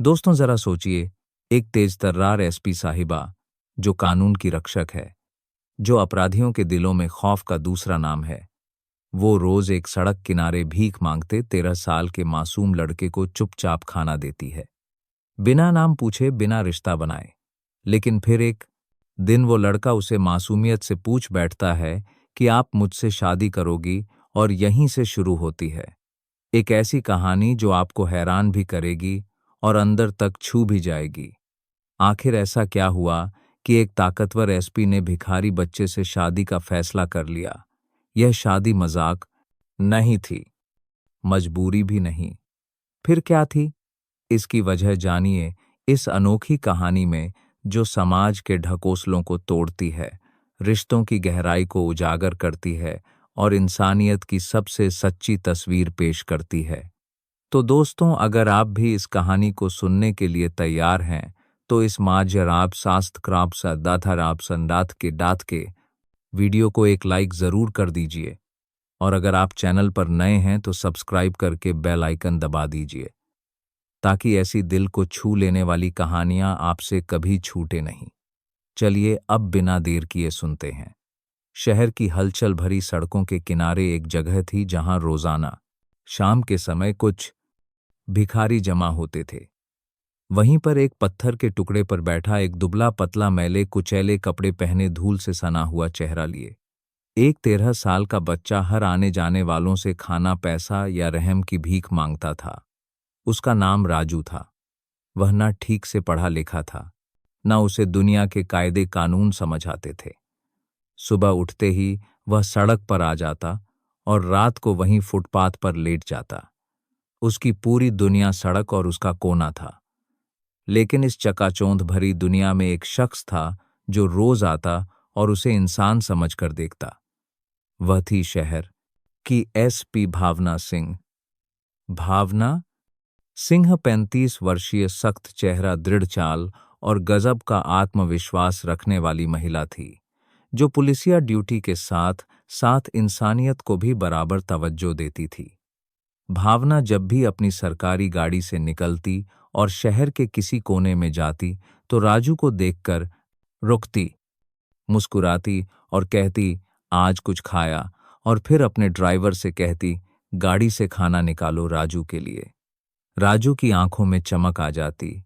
दोस्तों जरा सोचिए, एक तेज तर्रार एसपी साहिबा जो कानून की रक्षक है, जो अपराधियों के दिलों में खौफ का दूसरा नाम है, वो रोज एक सड़क किनारे भीख मांगते 13 साल के मासूम लड़के को चुपचाप खाना देती है, बिना नाम पूछे, बिना रिश्ता बनाए। लेकिन फिर एक दिन वो लड़का उसे मासूमियत से पूछ बैठता है कि आप मुझसे शादी करोगी, और यहीं से शुरू होती है एक ऐसी कहानी जो आपको हैरान भी करेगी और अंदर तक छू भी जाएगी। आखिर ऐसा क्या हुआ कि एक ताकतवर एसपी ने भिखारी बच्चे से शादी का फैसला कर लिया? यह शादी मजाक नहीं थी, मजबूरी भी नहीं। फिर क्या थी? इसकी वजह जानिए इस अनोखी कहानी में, जो समाज के ढकोसलों को तोड़ती है, रिश्तों की गहराई को उजागर करती है और इंसानियत की सबसे सच्ची तस्वीर पेश करती है। तो दोस्तों, अगर आप भी इस कहानी को सुनने के लिए तैयार हैं, तो इस माजराब शास्त्रक्राब सा दाथाराब संदात के दात के वीडियो को एक लाइक ज़रूर कर दीजिए, और अगर आप चैनल पर नए हैं तो सब्सक्राइब करके बेल आइकन दबा दीजिए, ताकि ऐसी दिल को छू लेने वाली कहानियां आपसे कभी छूटे नहीं। चलिए अब बिना देर किए सुनते हैं। शहर की हलचल भरी सड़कों के किनारे एक जगह थी जहां रोजाना शाम के समय कुछ भिखारी जमा होते थे। वहीं पर एक पत्थर के टुकड़े पर बैठा एक दुबला पतला मैले कुचैले कपड़े पहने धूल से सना हुआ चेहरा लिए एक 13 साल का बच्चा हर आने जाने वालों से खाना, पैसा या रहम की भीख मांगता था। उसका नाम राजू था। वह ना ठीक से पढ़ा लिखा था, ना उसे दुनिया के कायदे कानून समझ आते थे। सुबह उठते ही वह सड़क पर आ जाता और रात को वहीं फुटपाथ पर लेट जाता। उसकी पूरी दुनिया सड़क और उसका कोना था। लेकिन इस चकाचौंध भरी दुनिया में एक शख्स था जो रोज आता और उसे इंसान समझकर देखता। वह थी शहर की एसपी भावना सिंह। भावना सिंह 35 वर्षीय, सख्त चेहरा, दृढ़ चाल और गजब का आत्मविश्वास रखने वाली महिला थी, जो पुलिसिया ड्यूटी के साथ साथ इंसानियत को भी बराबर तवज्जो देती थी। भावना जब भी अपनी सरकारी गाड़ी से निकलती और शहर के किसी कोने में जाती, तो राजू को देखकर रुकती, मुस्कुराती और कहती, आज कुछ खाया? और फिर अपने ड्राइवर से कहती, गाड़ी से खाना निकालो राजू के लिए। राजू की आंखों में चमक आ जाती।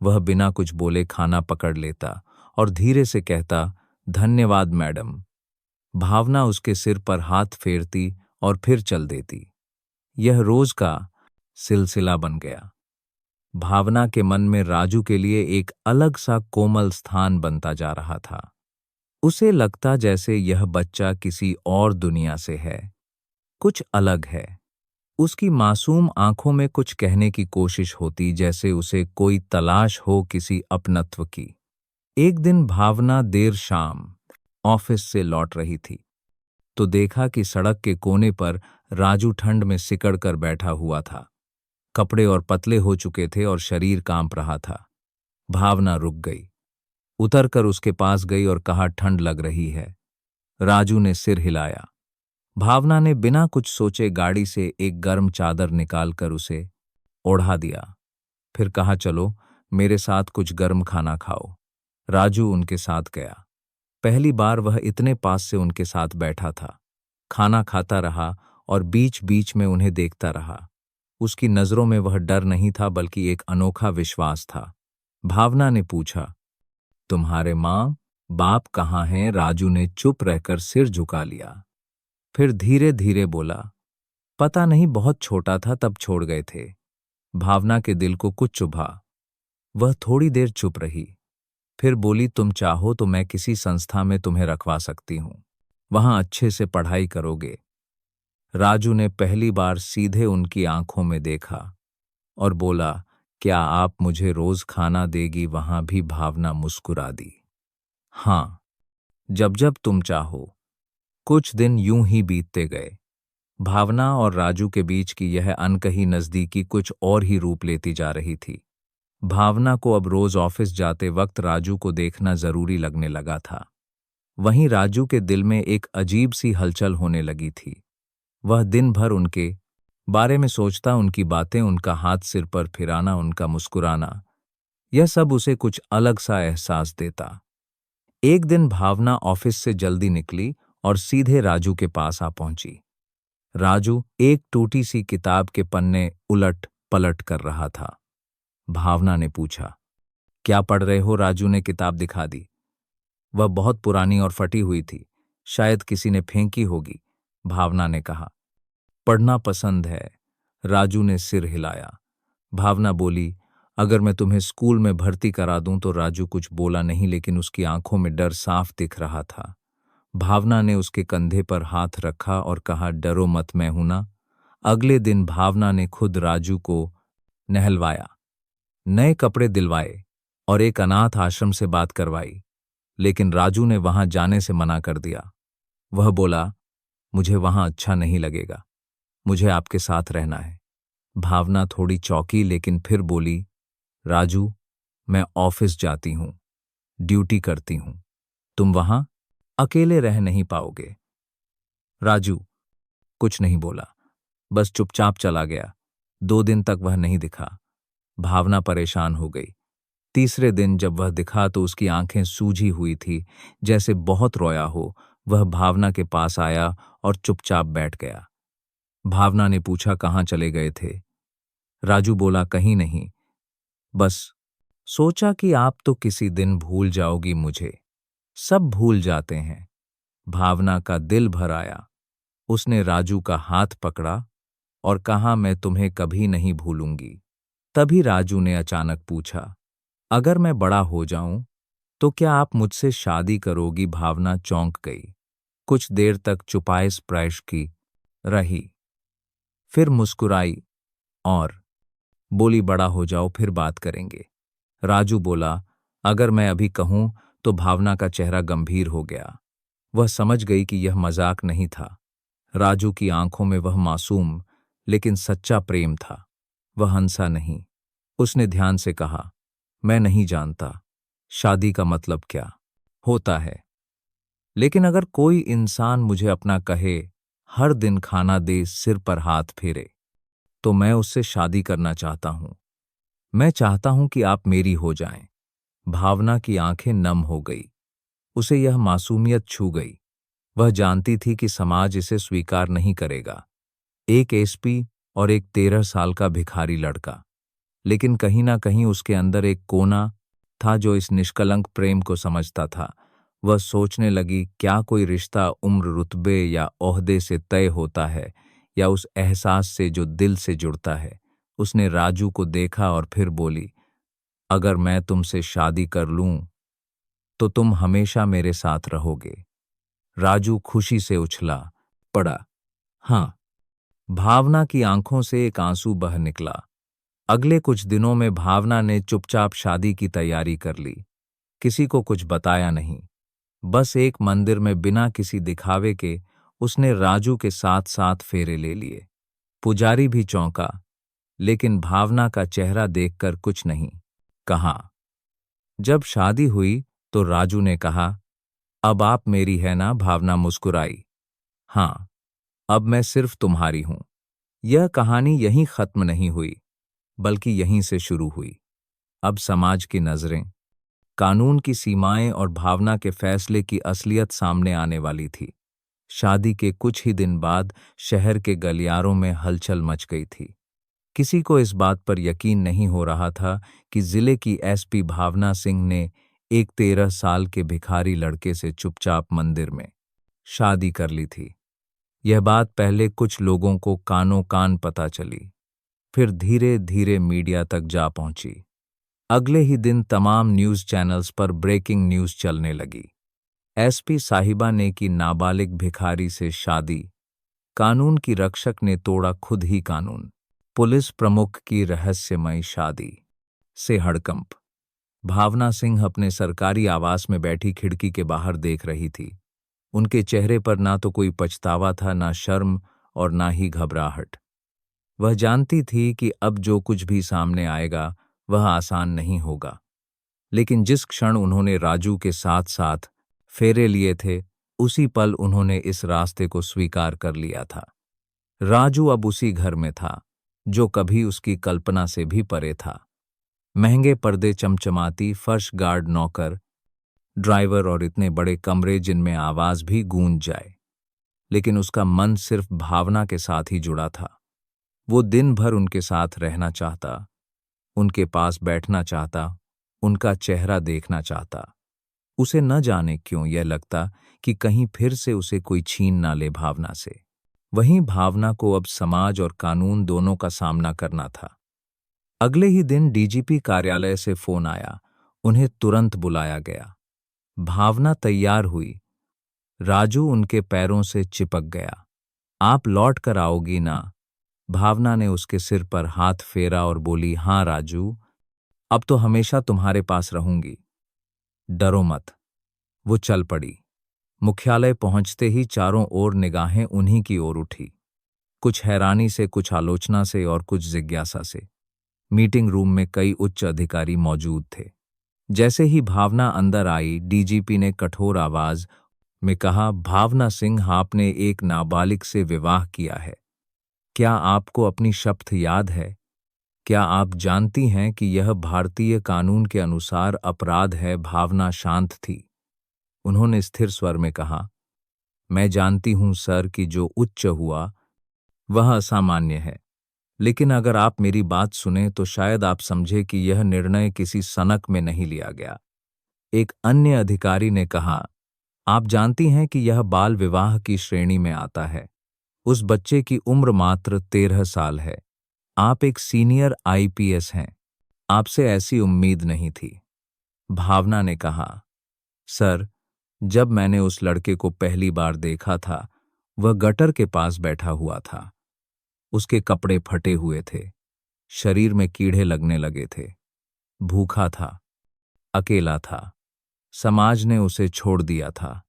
वह बिना कुछ बोले खाना पकड़ लेता और धीरे से कहता, धन्यवाद मैडम। भावना उसके सिर पर हाथ फेरती और फिर चल देती। यह रोज का सिलसिला बन गया। भावना के मन में राजू के लिए एक अलग सा कोमल स्थान बनता जा रहा था। उसे लगता जैसे यह बच्चा किसी और दुनिया से है, कुछ अलग है। उसकी मासूम आंखों में कुछ कहने की कोशिश होती, जैसे उसे कोई तलाश हो किसी अपनत्व की। एक दिन भावना देर शाम ऑफिस से लौट रही थी, तो देखा कि सड़क के कोने पर राजू ठंड में सिकड़ कर बैठा हुआ था। कपड़े और पतले हो चुके थे और शरीर कांप रहा था। भावना रुक गई, उतरकर उसके पास गई और कहा, ठंड लग रही है। राजू ने सिर हिलाया। भावना ने बिना कुछ सोचे गाड़ी से एक गर्म चादर निकालकर उसे ओढ़ा दिया। फिर कहा, चलो मेरे साथ कुछ गर्म खाना खाओ। राजू उनके साथ गया। पहली बार वह इतने पास से उनके साथ बैठा था। खाना खाता रहा और बीच बीच में उन्हें देखता रहा। उसकी नजरों में वह डर नहीं था, बल्कि एक अनोखा विश्वास था। भावना ने पूछा, तुम्हारे माँ बाप कहाँ हैं? राजू ने चुप रहकर सिर झुका लिया। फिर धीरे धीरे बोला, पता नहीं, बहुत छोटा था तब छोड़ गए थे। भावना के दिल को कुछ चुभा। वह थोड़ी देर चुप रही, फिर बोली, तुम चाहो तो मैं किसी संस्था में तुम्हें रखवा सकती हूँ, वहां अच्छे से पढ़ाई करोगे। राजू ने पहली बार सीधे उनकी आंखों में देखा और बोला, क्या आप मुझे रोज खाना देगी वहां भी? भावना मुस्कुरा दी, हाँ, जब जब तुम चाहो। कुछ दिन यूं ही बीतते गए। भावना और राजू के बीच की यह अनकही नजदीकी कुछ और ही रूप लेती जा रही थी। भावना को अब रोज ऑफिस जाते वक्त राजू को देखना जरूरी लगने लगा था। वहीं राजू के दिल में एक अजीब सी हलचल होने लगी थी। वह दिन भर उनके बारे में सोचता, उनकी बातें, उनका हाथ सिर पर फिराना, उनका मुस्कुराना, यह सब उसे कुछ अलग सा एहसास देता। एक दिन भावना ऑफिस से जल्दी निकली और सीधे राजू के पास आ पहुंची। राजू एक टूटी सी किताब के पन्ने उलट पलट कर रहा था। भावना ने पूछा, क्या पढ़ रहे हो? राजू ने किताब दिखा दी। वह बहुत पुरानी और फटी हुई थी, शायद किसी ने फेंकी होगी। भावना ने कहा, पढ़ना पसंद है। राजू ने सिर हिलाया। भावना बोली, अगर मैं तुम्हें स्कूल में भर्ती करा दूं तो। राजू कुछ बोला नहीं, लेकिन उसकी आंखों में डर साफ दिख रहा था। भावना ने उसके कंधे पर हाथ रखा और कहा, डरो मत, मैं हूं ना। अगले दिन भावना ने खुद राजू को नहलवाया, नए कपड़े दिलवाए और एक अनाथ आश्रम से बात करवाई। लेकिन राजू ने वहां जाने से मना कर दिया। वह बोला, मुझे वहां अच्छा नहीं लगेगा, मुझे आपके साथ रहना है। भावना थोड़ी चौंकी, लेकिन फिर बोली, राजू, मैं ऑफिस जाती हूं, ड्यूटी करती हूं, तुम वहां अकेले रह नहीं पाओगे। राजू कुछ नहीं बोला, बस चुपचाप चला गया। 2 दिन तक वह नहीं दिखा। भावना परेशान हो गई। तीसरे दिन जब वह दिखा तो उसकी आंखें सूजी हुई थी, जैसे बहुत रोया हो। वह भावना के पास आया और चुपचाप बैठ गया। भावना ने पूछा, कहाँ चले गए थे? राजू बोला, कहीं नहीं, बस सोचा कि आप तो किसी दिन भूल जाओगी मुझे। सब भूल जाते हैं। भावना का दिल भर आया। उसने राजू का हाथ पकड़ा और कहा, मैं तुम्हें कभी नहीं भूलूंगी। तभी राजू ने अचानक पूछा, अगर मैं बड़ा हो जाऊं तो क्या आप मुझसे शादी करोगी? भावना चौंक गई। कुछ देर तक चुपाए स्पर्श की रही, फिर मुस्कुराई और बोली, बड़ा हो जाओ, फिर बात करेंगे। राजू बोला, अगर मैं अभी कहूं तो। भावना का चेहरा गंभीर हो गया। वह समझ गई कि यह मजाक नहीं था। राजू की आंखों में वह मासूम लेकिन सच्चा प्रेम था। वह हंसा नहीं। उसने ध्यान से कहा, मैं नहीं जानता शादी का मतलब क्या होता है, लेकिन अगर कोई इंसान मुझे अपना कहे, हर दिन खाना दे, सिर पर हाथ फेरे, तो मैं उससे शादी करना चाहता हूं। मैं चाहता हूं कि आप मेरी हो जाएं। भावना की आंखें नम हो गई। उसे यह मासूमियत छू गई। वह जानती थी कि समाज इसे स्वीकार नहीं करेगा। एक एसपी और एक 13 साल का भिखारी लड़का। लेकिन कहीं ना कहीं उसके अंदर एक कोना था जो इस निष्कलंक प्रेम को समझता था। वह सोचने लगी, क्या कोई रिश्ता उम्र, रुतबे या ओहदे से तय होता है, या उस एहसास से जो दिल से जुड़ता है। उसने राजू को देखा और फिर बोली, अगर मैं तुमसे शादी कर लूं तो तुम हमेशा मेरे साथ रहोगे। राजू खुशी से उछला पड़ा। हाँ। भावना की आंखों से एक आंसू बह निकला। अगले कुछ दिनों में भावना ने चुपचाप शादी की तैयारी कर ली। किसी को कुछ बताया नहीं। बस एक मंदिर में बिना किसी दिखावे के उसने राजू के साथ साथ फेरे ले लिए। पुजारी भी चौंका, लेकिन भावना का चेहरा देखकर कुछ नहीं कहा। जब शादी हुई तो राजू ने कहा, अब आप मेरी है ना? भावना मुस्कुराई। हाँ, अब मैं सिर्फ तुम्हारी हूं। यह कहानी यहीं खत्म नहीं हुई, बल्कि यहीं से शुरू हुई। अब समाज की नजरें, कानून की सीमाएं और भावना के फैसले की असलियत सामने आने वाली थी। शादी के कुछ ही दिन बाद शहर के गलियारों में हलचल मच गई थी। किसी को इस बात पर यकीन नहीं हो रहा था कि जिले की एसपी भावना सिंह ने एक 13 साल के भिखारी लड़के से चुपचाप मंदिर में शादी कर ली थी। यह बात पहले कुछ लोगों को कानों कान पता चली, फिर धीरे धीरे मीडिया तक जा पहुंची। अगले ही दिन तमाम न्यूज़ चैनल्स पर ब्रेकिंग न्यूज़ चलने लगी। एसपी साहिबा ने की नाबालिग भिखारी से शादी। कानून की रक्षक ने तोड़ा खुद ही कानून। पुलिस प्रमुख की रहस्यमयी शादी से हड़कंप। भावना सिंह अपने सरकारी आवास में बैठी खिड़की के बाहर देख रही थी। उनके चेहरे पर ना तो कोई पछतावा था, ना शर्म और ना ही घबराहट। वह जानती थी कि अब जो कुछ भी सामने आएगा वह आसान नहीं होगा। लेकिन जिस क्षण उन्होंने राजू के साथ साथ फेरे लिए थे, उसी पल उन्होंने इस रास्ते को स्वीकार कर लिया था। राजू अब उसी घर में था जो कभी उसकी कल्पना से भी परे था। महंगे पर्दे, चमचमाती फर्श, गार्ड नौकर, ड्राइवर और इतने बड़े कमरे जिनमें आवाज भी गूंज जाए। लेकिन उसका मन सिर्फ भावना के साथ ही जुड़ा था। वो दिन भर उनके साथ रहना चाहता, उनके पास बैठना चाहता, उनका चेहरा देखना चाहता। उसे न जाने क्यों यह लगता कि कहीं फिर से उसे कोई छीन ना ले भावना से। वहीं भावना को अब समाज और कानून दोनों का सामना करना था। अगले ही दिन डीजीपी कार्यालय से फोन आया। उन्हें तुरंत बुलाया गया। भावना तैयार हुई। राजू उनके पैरों से चिपक गया। आप लौट कर आओगी ना? भावना ने उसके सिर पर हाथ फेरा और बोली, हाँ राजू, अब तो हमेशा तुम्हारे पास रहूंगी। डरो मत। वो चल पड़ी। मुख्यालय पहुंचते ही चारों ओर निगाहें उन्हीं की ओर उठी। कुछ हैरानी से, कुछ आलोचना से और कुछ जिज्ञासा से। मीटिंग रूम में कई उच्च अधिकारी मौजूद थे। जैसे ही भावना अंदर आई, डीजीपी ने कठोर आवाज में कहा, भावना सिंह, आपने एक नाबालिग से विवाह किया है। क्या आपको अपनी शपथ याद है? क्या आप जानती हैं कि यह भारतीय कानून के अनुसार अपराध है? भावना शांत थी। उन्होंने स्थिर स्वर में कहा, मैं जानती हूं सर कि जो उच्च हुआ वह असामान्य है, लेकिन अगर आप मेरी बात सुने तो शायद आप समझे कि यह निर्णय किसी सनक में नहीं लिया गया। एक अन्य अधिकारी ने कहा, आप जानती हैं कि यह बाल विवाह की श्रेणी में आता है। उस बच्चे की उम्र मात्र 13 साल है। आप एक सीनियर आईपीएस हैं। आपसे ऐसी उम्मीद नहीं थी। भावना ने कहा, सर, जब मैंने उस लड़के को पहली बार देखा था, वह गटर के पास बैठा हुआ था। उसके कपड़े फटे हुए थे, शरीर में कीड़े लगने लगे थे। भूखा था, अकेला था। समाज ने उसे छोड़ दिया था।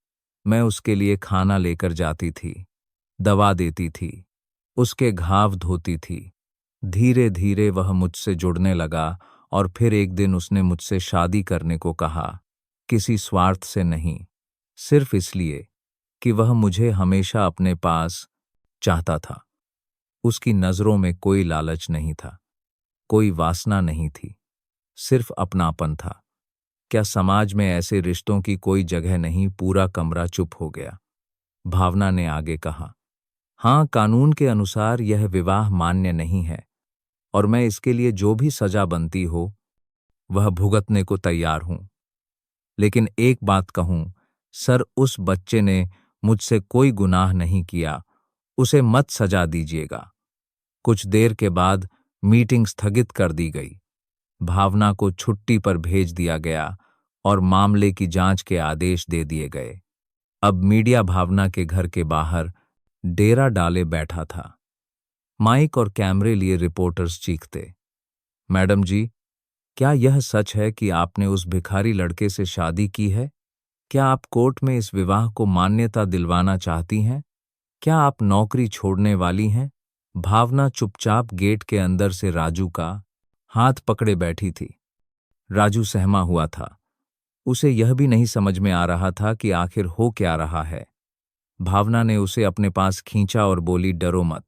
मैं उसके लिए खाना लेकर जाती थी, दवा देती थी, उसके घाव धोती थी। धीरे धीरे वह मुझसे जुड़ने लगा और फिर एक दिन उसने मुझसे शादी करने को कहा। किसी स्वार्थ से नहीं, सिर्फ इसलिए कि वह मुझे हमेशा अपने पास चाहता था। उसकी नजरों में कोई लालच नहीं था, कोई वासना नहीं थी, सिर्फ अपनापन था। क्या समाज में ऐसे रिश्तों की कोई जगह नहीं? पूरा कमरा चुप हो गया। भावना ने आगे कहा, हाँ, कानून के अनुसार यह विवाह मान्य नहीं है और मैं इसके लिए जो भी सजा बनती हो वह भुगतने को तैयार हूं। लेकिन एक बात कहूं, सर, उस बच्चे ने मुझसे कोई गुनाह नहीं किया। उसे मत सजा दीजिएगा। कुछ देर के बाद मीटिंग स्थगित कर दी गई। भावना को छुट्टी पर भेज दिया गया और मामले की जांच के आदेश दे दिए गए। अब मीडिया भावना के घर के बाहर डेरा डाले बैठा था। माइक और कैमरे लिए रिपोर्टर्स चीखते, मैडम जी, क्या यह सच है कि आपने उस भिखारी लड़के से शादी की है? क्या आप कोर्ट में इस विवाह को मान्यता दिलवाना चाहती हैं? क्या आप नौकरी छोड़ने वाली हैं? भावना चुपचाप गेट के अंदर से राजू का हाथ पकड़े बैठी थी। राजू सहमा हुआ था। उसे यह भी नहीं समझ में आ रहा था कि आखिर हो क्या रहा है। भावना ने उसे अपने पास खींचा और बोली, डरो मत,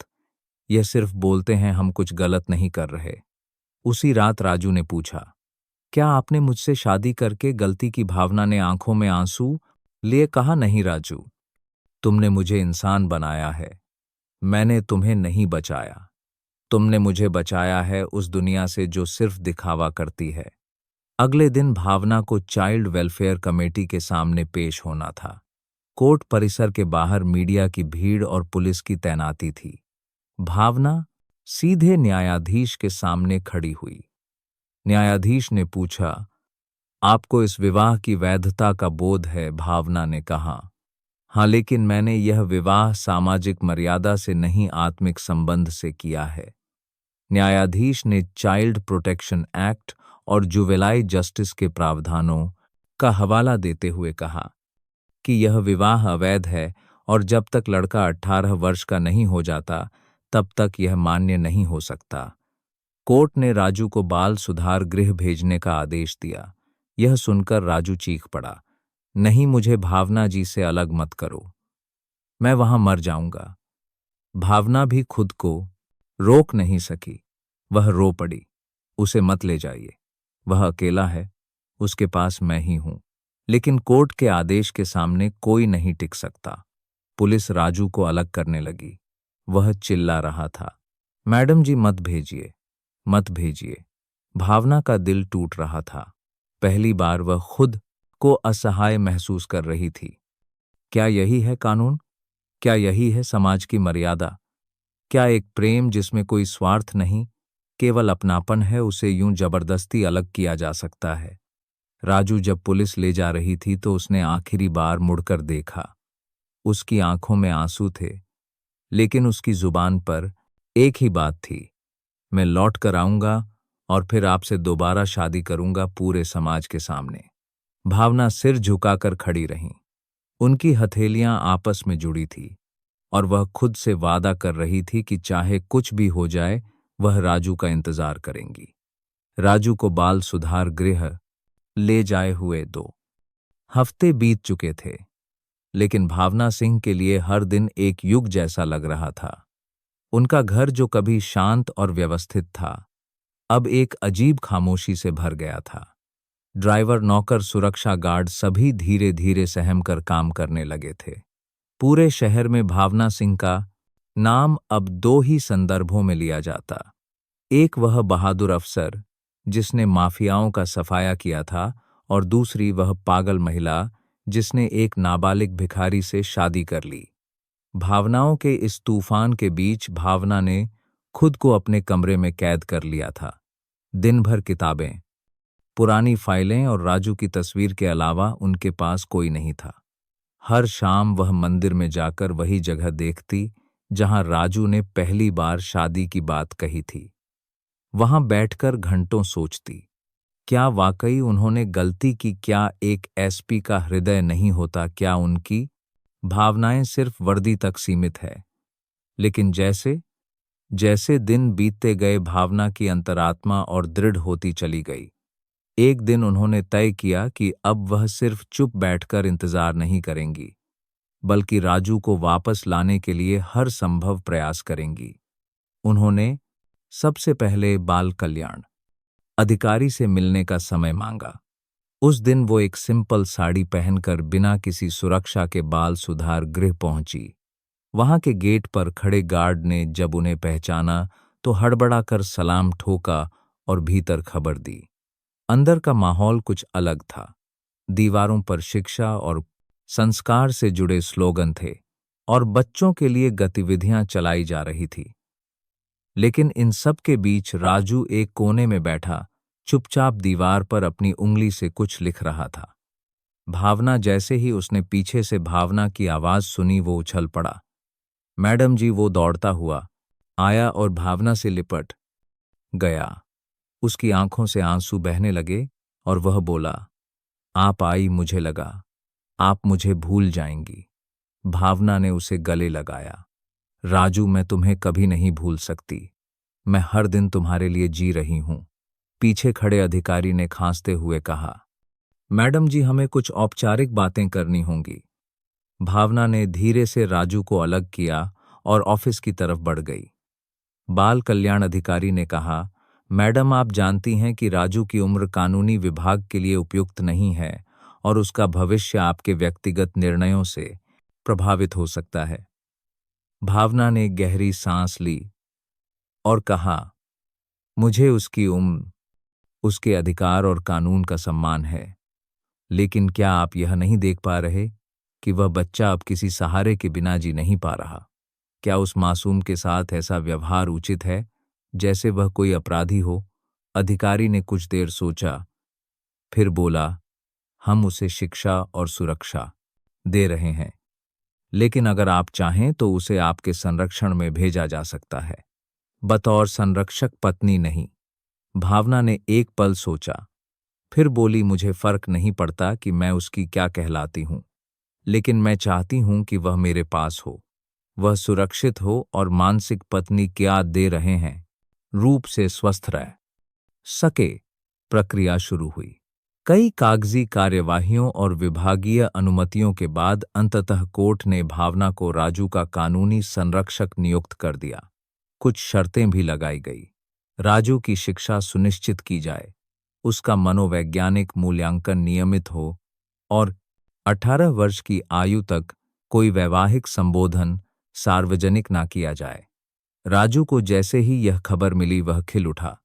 यह सिर्फ बोलते हैं, हम कुछ गलत नहीं कर रहे। उसी रात राजू ने पूछा, क्या आपने मुझसे शादी करके गलती की? भावना ने आंखों में आंसू लिए कहा, नहीं राजू, तुमने मुझे इंसान बनाया है, मैंने तुम्हें नहीं बचाया। तुमने मुझे बचाया है उस दुनिया से जो सिर्फ दिखावा करती है। अगले दिन भावना को चाइल्ड वेलफेयर कमेटी के सामने पेश होना था। कोर्ट परिसर के बाहर मीडिया की भीड़ और पुलिस की तैनाती थी। भावना सीधे न्यायाधीश के सामने खड़ी हुई। न्यायाधीश ने पूछा, आपको इस विवाह की वैधता का बोध है? भावना ने कहा, हाँ, लेकिन मैंने यह विवाह सामाजिक मर्यादा से नहीं, आत्मिक संबंध से किया है। न्यायाधीश ने चाइल्ड प्रोटेक्शन एक्ट और जुवेनाइल जस्टिस के प्रावधानों का हवाला देते हुए कहा कि यह विवाह अवैध है और जब तक लड़का 18 वर्ष का नहीं हो जाता तब तक यह मान्य नहीं हो सकता। कोर्ट ने राजू को बाल सुधार गृह भेजने का आदेश दिया। यह सुनकर राजू चीख पड़ा, नहीं, मुझे भावना जी से अलग मत करो, मैं वहां मर जाऊंगा। भावना भी खुद को रोक नहीं सकी। वह रो पड़ी। उसे मत ले जाइए। वह अकेला है। उसके पास मैं ही हूं। लेकिन कोर्ट के आदेश के सामने कोई नहीं टिक सकता। पुलिस राजू को अलग करने लगी। वह चिल्ला रहा था, मैडम जी मत भेजिए, मत भेजिए। भावना का दिल टूट रहा था। पहली बार वह खुद को असहाय महसूस कर रही थी। क्या यही है कानून? क्या यही है समाज की मर्यादा? क्या एक प्रेम जिसमें कोई स्वार्थ नहीं, केवल अपनापन है, उसे यूं जबरदस्ती अलग किया जा सकता है? राजू जब पुलिस ले जा रही थी तो उसने आखिरी बार मुड़कर देखा। उसकी आंखों में आंसू थे, लेकिन उसकी जुबान पर एक ही बात थी, मैं लौट कर आऊंगा और फिर आपसे दोबारा शादी करूंगा पूरे समाज के सामने। भावना सिर झुकाकर खड़ी रहीं। उनकी हथेलियां आपस में जुड़ी थी और वह खुद से वादा कर रही थी कि चाहे कुछ भी हो जाए, वह राजू का इंतजार करेंगी। राजू को बाल सुधार गृह ले जाए हुए 2 हफ्ते बीत चुके थे, लेकिन भावना सिंह के लिए हर दिन एक युग जैसा लग रहा था। उनका घर जो कभी शांत और व्यवस्थित था, अब एक अजीब खामोशी से भर गया था। ड्राइवर, नौकर, सुरक्षा गार्ड सभी धीरे धीरे सहम कर काम करने लगे थे। पूरे शहर में भावना सिंह का नाम अब 2 ही संदर्भों में लिया जाता। एक वह बहादुर अफसर जिसने माफियाओं का सफाया किया था, और दूसरी वह पागल महिला जिसने एक नाबालिग भिखारी से शादी कर ली। भावनाओं के इस तूफान के बीच भावना ने खुद को अपने कमरे में कैद कर लिया था। दिन भर किताबें, पुरानी फाइलें और राजू की तस्वीर के अलावा उनके पास कोई नहीं था। हर शाम वह मंदिर में जाकर वही जगह देखती जहां राजू ने पहली बार शादी की बात कही थी। वहां बैठकर घंटों सोचती, क्या वाकई उन्होंने गलती की? क्या एक एसपी का हृदय नहीं होता? क्या उनकी भावनाएं सिर्फ वर्दी तक सीमित है? लेकिन जैसे जैसे दिन बीतते गए, भावना की अंतरात्मा और दृढ़ होती चली गई। एक दिन उन्होंने तय किया कि अब वह सिर्फ चुप बैठकर इंतजार नहीं करेंगी, बल्कि राजू को वापस लाने के लिए हर संभव प्रयास करेंगी। उन्होंने सबसे पहले बाल कल्याण अधिकारी से मिलने का समय मांगा। उस दिन वो एक सिंपल साड़ी पहनकर बिना किसी सुरक्षा के बाल सुधार गृह पहुंची। वहां के गेट पर खड़े गार्ड ने जब उन्हें पहचाना तो हड़बड़ाकर सलाम ठोका और भीतर खबर दी। अंदर का माहौल कुछ अलग था। दीवारों पर शिक्षा और संस्कार से जुड़े स्लोगन थे और बच्चों के लिए गतिविधियां चलाई जा रही थी। लेकिन इन सब के बीच राजू एक कोने में बैठा चुपचाप दीवार पर अपनी उंगली से कुछ लिख रहा था। भावना, जैसे ही उसने पीछे से भावना की आवाज सुनी, वो उछल पड़ा। मैडम जी! वो दौड़ता हुआ आया और भावना से लिपट गया। उसकी आंखों से आंसू बहने लगे और वह बोला, आप आई, मुझे लगा आप मुझे भूल जाएंगी। भावना ने उसे गले लगाया। राजू, मैं तुम्हें कभी नहीं भूल सकती। मैं हर दिन तुम्हारे लिए जी रही हूं। पीछे खड़े अधिकारी ने खांसते हुए कहा, मैडम जी, हमें कुछ औपचारिक बातें करनी होंगी। भावना ने धीरे से राजू को अलग किया और ऑफिस की तरफ बढ़ गई। बाल कल्याण अधिकारी ने कहा, मैडम, आप जानती हैं कि राजू की उम्र कानूनी विभाग के लिए उपयुक्त नहीं है और उसका भविष्य आपके व्यक्तिगत निर्णयों से प्रभावित हो सकता है। भावना ने गहरी सांस ली और कहा, मुझे उसकी उम्र, उसके अधिकार और कानून का सम्मान है, लेकिन क्या आप यह नहीं देख पा रहे कि वह बच्चा अब किसी सहारे के बिना जी नहीं पा रहा? क्या उस मासूम के साथ ऐसा व्यवहार उचित है जैसे वह कोई अपराधी हो? अधिकारी ने कुछ देर सोचा, फिर बोला, हम उसे शिक्षा और सुरक्षा दे रहे हैं, लेकिन अगर आप चाहें तो उसे आपके संरक्षण में भेजा जा सकता है, बतौर संरक्षक पत्नी नहीं। भावना ने एक पल सोचा, फिर बोली, मुझे फर्क नहीं पड़ता कि मैं उसकी क्या कहलाती हूं, लेकिन मैं चाहती हूं कि वह मेरे पास हो, वह सुरक्षित हो और मानसिक पत्नी क्या दे रहे हैं, रूप से स्वस्थ रह सके। प्रक्रिया शुरू हुई। कई कागजी कार्यवाहियों और विभागीय अनुमतियों के बाद अंततः कोर्ट ने भावना को राजू का कानूनी संरक्षक नियुक्त कर दिया। कुछ शर्तें भी लगाई गई। राजू की शिक्षा सुनिश्चित की जाए, उसका मनोवैज्ञानिक मूल्यांकन नियमित हो और 18 वर्ष की आयु तक कोई वैवाहिक संबोधन सार्वजनिक ना किया जाए। राजू को जैसे ही यह खबर मिली वह खिल उठा।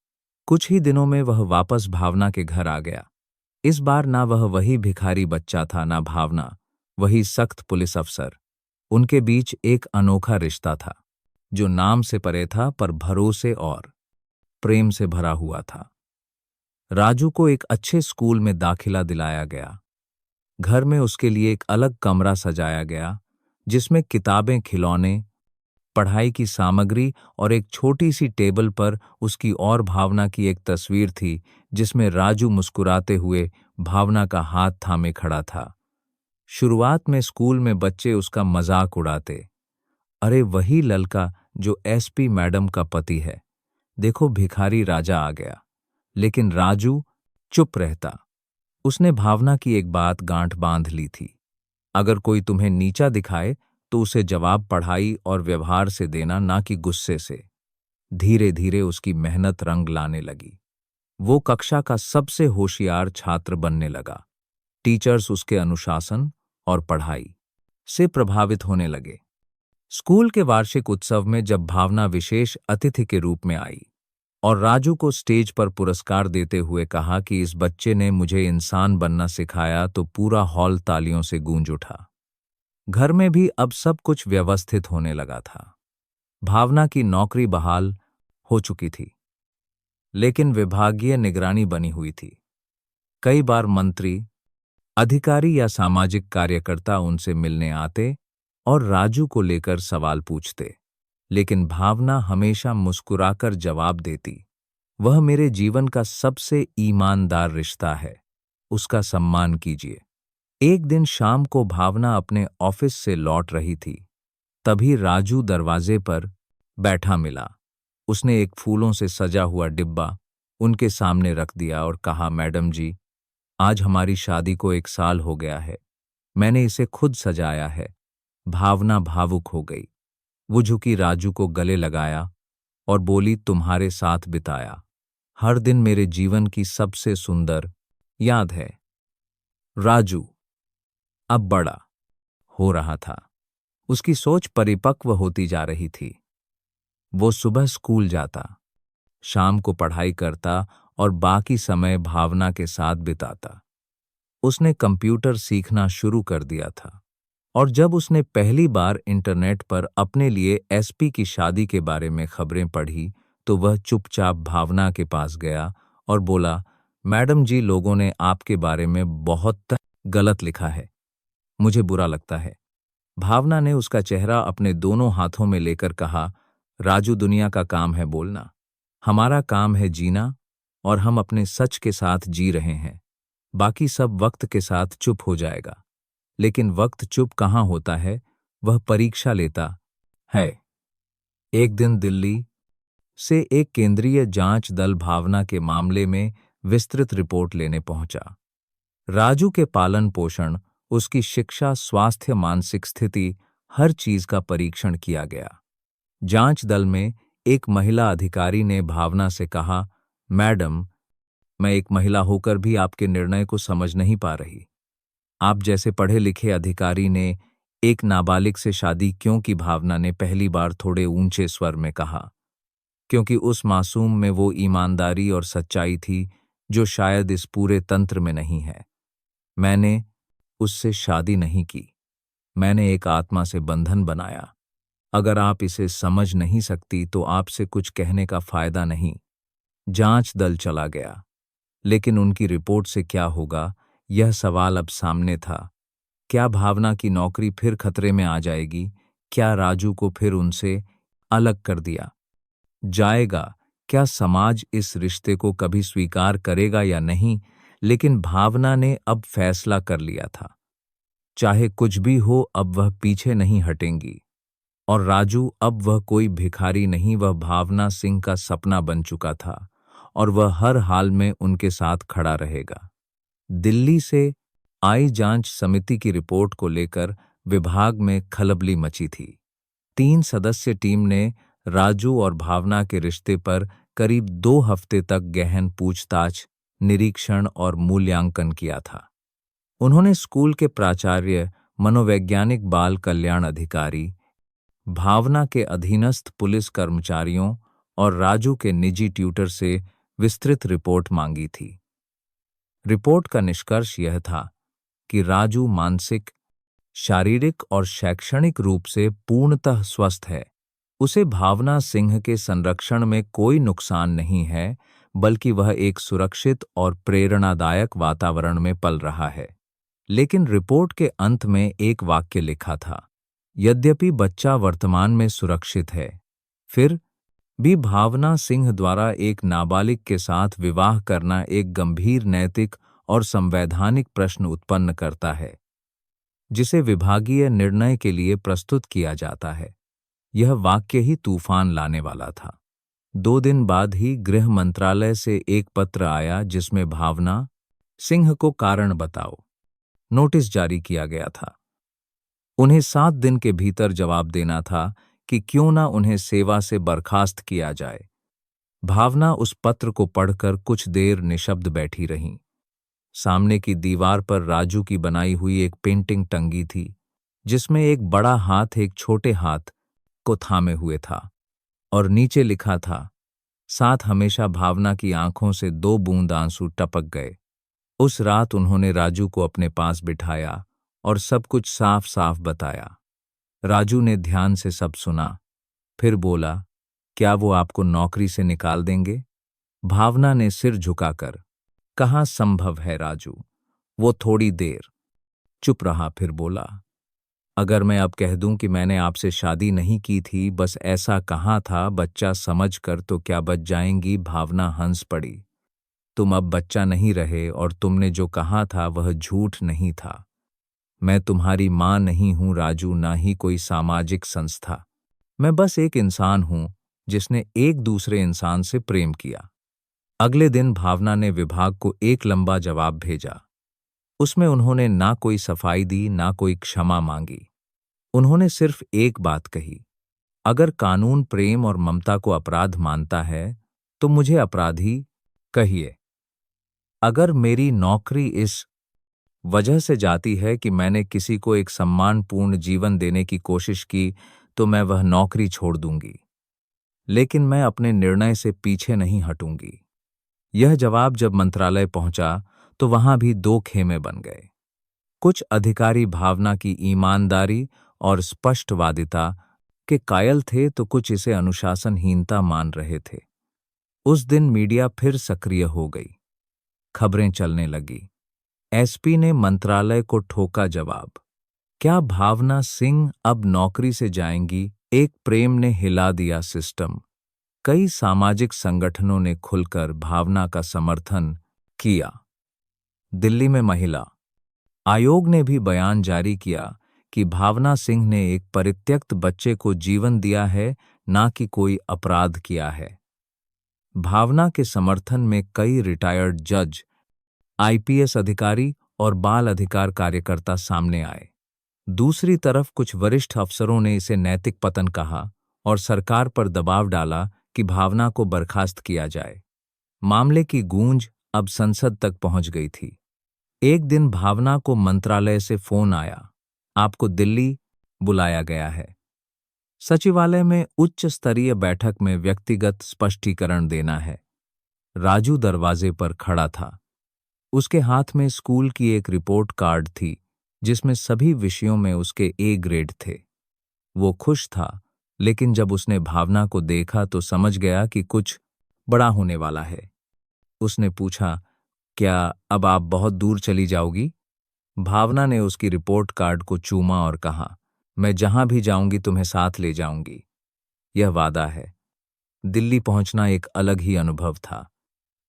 कुछ ही दिनों में वह वापस भावना के घर आ गया। इस बार ना वह वही भिखारी बच्चा था, ना भावना वही सख्त पुलिस अफसर। उनके बीच एक अनोखा रिश्ता था, जो नाम से परे था पर भरोसे और प्रेम से भरा हुआ था। राजू को एक अच्छे स्कूल में दाखिला दिलाया गया। घर में उसके लिए एक अलग कमरा सजाया गया, जिसमें किताबें, खिलौने, पढ़ाई की सामग्री और एक छोटी सी टेबल पर उसकी और भावना की एक तस्वीर थी, जिसमें राजू मुस्कुराते हुए भावना का हाथ थामे खड़ा था। शुरुआत में स्कूल में बच्चे उसका मजाक उड़ाते, अरे वही ललका जो एसपी मैडम का पति है, देखो भिखारी राजा आ गया। लेकिन राजू चुप रहता। उसने भावना की एक बात गांठ बांध ली थी, अगर कोई तुम्हें नीचा दिखाए तो उसे जवाब पढ़ाई और व्यवहार से देना, ना कि गुस्से से। धीरे धीरे उसकी मेहनत रंग लाने लगी। वो कक्षा का सबसे होशियार छात्र बनने लगा। टीचर्स उसके अनुशासन और पढ़ाई से प्रभावित होने लगे। स्कूल के वार्षिक उत्सव में जब भावना विशेष अतिथि के रूप में आई और राजू को स्टेज पर पुरस्कार देते हुए कहा कि इस बच्चे ने मुझे इंसान बनना सिखाया, तो पूरा हॉल तालियों से गूंज उठा। घर में भी अब सब कुछ व्यवस्थित होने लगा था। भावना की नौकरी बहाल हो चुकी थी, लेकिन विभागीय निगरानी बनी हुई थी। कई बार मंत्री, अधिकारी या सामाजिक कार्यकर्ता उनसे मिलने आते और राजू को लेकर सवाल पूछते, लेकिन भावना हमेशा मुस्कुराकर जवाब देती, वह मेरे जीवन का सबसे ईमानदार रिश्ता है, उसका सम्मान कीजिए। एक दिन शाम को भावना अपने ऑफिस से लौट रही थी, तभी राजू दरवाजे पर बैठा मिला। उसने एक फूलों से सजा हुआ डिब्बा उनके सामने रख दिया और कहा, मैडम जी, आज हमारी शादी को 1 साल हो गया है, मैंने इसे खुद सजाया है। भावना भावुक हो गई। वो झुकी, राजू को गले लगाया और बोली, तुम्हारे साथ बिताया हर दिन मेरे जीवन की सबसे सुंदर याद है। राजू अब बड़ा हो रहा था। उसकी सोच परिपक्व होती जा रही थी। वो सुबह स्कूल जाता, शाम को पढ़ाई करता और बाकी समय भावना के साथ बिताता। उसने कंप्यूटर सीखना शुरू कर दिया था और जब उसने पहली बार इंटरनेट पर अपने लिए एसपी की शादी के बारे में खबरें पढ़ी, तो वह चुपचाप भावना के पास गया और बोला, मैडम जी, लोगों ने आपके बारे में बहुत गलत लिखा है, मुझे बुरा लगता है। भावना ने उसका चेहरा अपने दोनों हाथों में लेकर कहा, राजू, दुनिया का काम है बोलना, हमारा काम है जीना और हम अपने सच के साथ जी रहे हैं। बाकी सब वक्त के साथ चुप हो जाएगा। लेकिन वक्त चुप कहाँ होता है, वह परीक्षा लेता है। एक दिन दिल्ली से एक केंद्रीय जांच दल भावना के मामले में विस्तृत रिपोर्ट लेने पहुंचा। राजू के पालन पोषण, उसकी शिक्षा, स्वास्थ्य, मानसिक स्थिति, हर चीज का परीक्षण किया गया। जांच दल में एक महिला अधिकारी ने भावना से कहा, मैडम, मैं एक महिला होकर भी आपके निर्णय को समझ नहीं पा रही। आप जैसे पढ़े लिखे अधिकारी ने एक नाबालिग से शादी क्यों की? भावना ने पहली बार थोड़े ऊंचे स्वर में कहा, क्योंकि उस मासूम में वो ईमानदारी और सच्चाई थी जो शायद इस पूरे तंत्र में नहीं है। मैंने उससे शादी नहीं की, मैंने एक आत्मा से बंधन बनाया। अगर आप इसे समझ नहीं सकती तो आपसे कुछ कहने का फायदा नहीं। जांच दल चला गया, लेकिन उनकी रिपोर्ट से क्या होगा, यह सवाल अब सामने था। क्या भावना की नौकरी फिर खतरे में आ जाएगी? क्या राजू को फिर उनसे अलग कर दिया जाएगा? क्या समाज इस रिश्ते को कभी स्वीकार करेगा या नहीं? लेकिन भावना ने अब फैसला कर लिया था, चाहे कुछ भी हो, अब वह पीछे नहीं हटेंगी। और राजू अब वह कोई भिखारी नहीं, वह भावना सिंह का सपना बन चुका था और वह हर हाल में उनके साथ खड़ा रहेगा। दिल्ली से आई जांच समिति की रिपोर्ट को लेकर विभाग में खलबली मची थी। 3 सदस्य टीम ने राजू और भावना के रिश्ते पर करीब 2 हफ्ते तक गहन पूछताछ, निरीक्षण और मूल्यांकन किया था। उन्होंने स्कूल के प्राचार्य, मनोवैज्ञानिक बाल कल्याण अधिकारी, भावना के अधीनस्थ पुलिस कर्मचारियों और राजू के निजी ट्यूटर से विस्तृत रिपोर्ट मांगी थी। रिपोर्ट का निष्कर्ष यह था कि राजू मानसिक, शारीरिक और शैक्षणिक रूप से पूर्णतः स्वस्थ है। उसे भावना सिंह के संरक्षण में कोई नुकसान नहीं है, बल्कि वह एक सुरक्षित और प्रेरणादायक वातावरण में पल रहा है। लेकिन रिपोर्ट के अंत में एक वाक्य लिखा था, यद्यपि बच्चा वर्तमान में सुरक्षित है, फिर भी भावना सिंह द्वारा एक नाबालिग के साथ विवाह करना एक गंभीर नैतिक और संवैधानिक प्रश्न उत्पन्न करता है, जिसे विभागीय निर्णय के लिए प्रस्तुत किया जाता है। यह वाक्य ही तूफान लाने वाला था। 2 दिन बाद ही गृह मंत्रालय से एक पत्र आया जिसमें भावना सिंह को कारण बताओ नोटिस जारी किया गया था। उन्हें 7 दिन के भीतर जवाब देना था कि क्यों ना उन्हें सेवा से बर्खास्त किया जाए। भावना उस पत्र को पढ़कर कुछ देर निशब्द बैठी रहीं। सामने की दीवार पर राजू की बनाई हुई एक पेंटिंग टंगी थी, जिसमें एक बड़ा हाथ एक छोटे हाथ को थामे हुए था और नीचे लिखा था, साथ हमेशा। भावना की आंखों से 2 बूंद आंसू टपक गए। उस रात उन्होंने राजू को अपने पास बिठाया और सब कुछ साफ साफ बताया। राजू ने ध्यान से सब सुना, फिर बोला, क्या वो आपको नौकरी से निकाल देंगे? भावना ने सिर झुकाकर कहा, संभव है राजू। वो थोड़ी देर चुप रहा, फिर बोला, अगर मैं अब कह दूं कि मैंने आपसे शादी नहीं की थी, बस ऐसा कहा था बच्चा समझ कर, तो क्या बच जाएंगी? भावना हंस पड़ी। तुम अब बच्चा नहीं रहे और तुमने जो कहा था वह झूठ नहीं था। मैं तुम्हारी मां नहीं हूं राजू, ना ही कोई सामाजिक संस्था। मैं बस एक इंसान हूं जिसने एक दूसरे इंसान से प्रेम किया। अगले दिन भावना ने विभाग को एक लंबा जवाब भेजा। उसमें उन्होंने ना कोई सफाई दी, ना कोई क्षमा मांगी। उन्होंने सिर्फ एक बात कही, अगर कानून प्रेम और ममता को अपराध मानता है तो मुझे अपराधी कहिए। अगर मेरी नौकरी इस वजह से जाती है कि मैंने किसी को एक सम्मानपूर्ण जीवन देने की कोशिश की, तो मैं वह नौकरी छोड़ दूंगी, लेकिन मैं अपने निर्णय से पीछे नहीं हटूंगी। यह जवाब जब मंत्रालय पहुंचा तो वहां भी 2 खेमे बन गए। कुछ अधिकारी भावना की ईमानदारी और स्पष्टवादिता के कायल थे, तो कुछ इसे अनुशासनहीनता मान रहे थे। उस दिन मीडिया फिर सक्रिय हो गई। खबरें चलने लगी। एसपी ने मंत्रालय को ठोका जवाब, क्या भावना सिंह अब नौकरी से जाएंगी? एक प्रेम ने हिला दिया सिस्टम। कई सामाजिक संगठनों ने खुलकर भावना का समर्थन किया। दिल्ली में महिला आयोग ने भी बयान जारी किया कि भावना सिंह ने एक परित्यक्त बच्चे को जीवन दिया है, ना कि कोई अपराध किया है। भावना के समर्थन में कई रिटायर्ड जज, आईपीएस अधिकारी और बाल अधिकार कार्यकर्ता सामने आए। दूसरी तरफ कुछ वरिष्ठ अफसरों ने इसे नैतिक पतन कहा और सरकार पर दबाव डाला कि भावना को बर्खास्त किया जाए। मामले की गूंज अब संसद तक पहुंच गई थी। एक दिन भावना को मंत्रालय से फोन आया, आपको दिल्ली बुलाया गया है। सचिवालय में उच्च स्तरीय बैठक में व्यक्तिगत स्पष्टीकरण देना है। राजू दरवाजे पर खड़ा था। उसके हाथ में स्कूल की एक रिपोर्ट कार्ड थी, जिसमें सभी विषयों में उसके ए ग्रेड थे। वो खुश था, लेकिन जब उसने भावना को देखा तो समझ गया कि कुछ बड़ा होने वाला है। उसने पूछा, क्या अब आप बहुत दूर चली जाओगी? भावना ने उसकी रिपोर्ट कार्ड को चूमा और कहा, मैं जहां भी जाऊंगी तुम्हें साथ ले जाऊंगी। यह वादा है। दिल्ली पहुंचना एक अलग ही अनुभव था।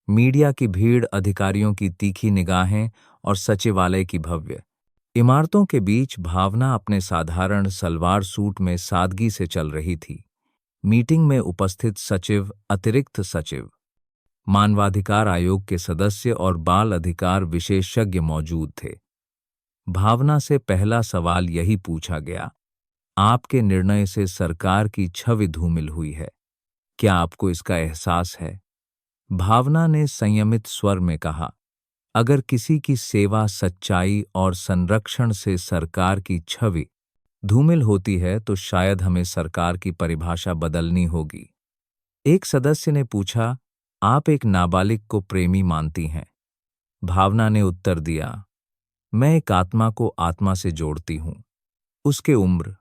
मीडिया की भीड़, अधिकारियों की तीखी निगाहें और सचिवालय की भव्य इमारतों के बीच भावना अपने साधारण सलवार सूट में सादगी से चल रही थी। मीटिंग में उपस्थित सचिव, अतिरिक्त सचिव, मानवाधिकार आयोग के सदस्य और बाल अधिकार विशेषज्ञ मौजूद थे। भावना से पहला सवाल यही पूछा गया, आपके निर्णय से सरकार की छवि धूमिल हुई है, क्या आपको इसका एहसास है? भावना ने संयमित स्वर में कहा, अगर किसी की सेवा, सच्चाई और संरक्षण से सरकार की छवि धूमिल होती है तो शायद हमें सरकार की परिभाषा बदलनी होगी। एक सदस्य ने पूछा, आप एक नाबालिग को प्रेमी मानती हैं? भावना ने उत्तर दिया, मैं एक आत्मा को आत्मा से जोड़ती हूं, उसके उम्र,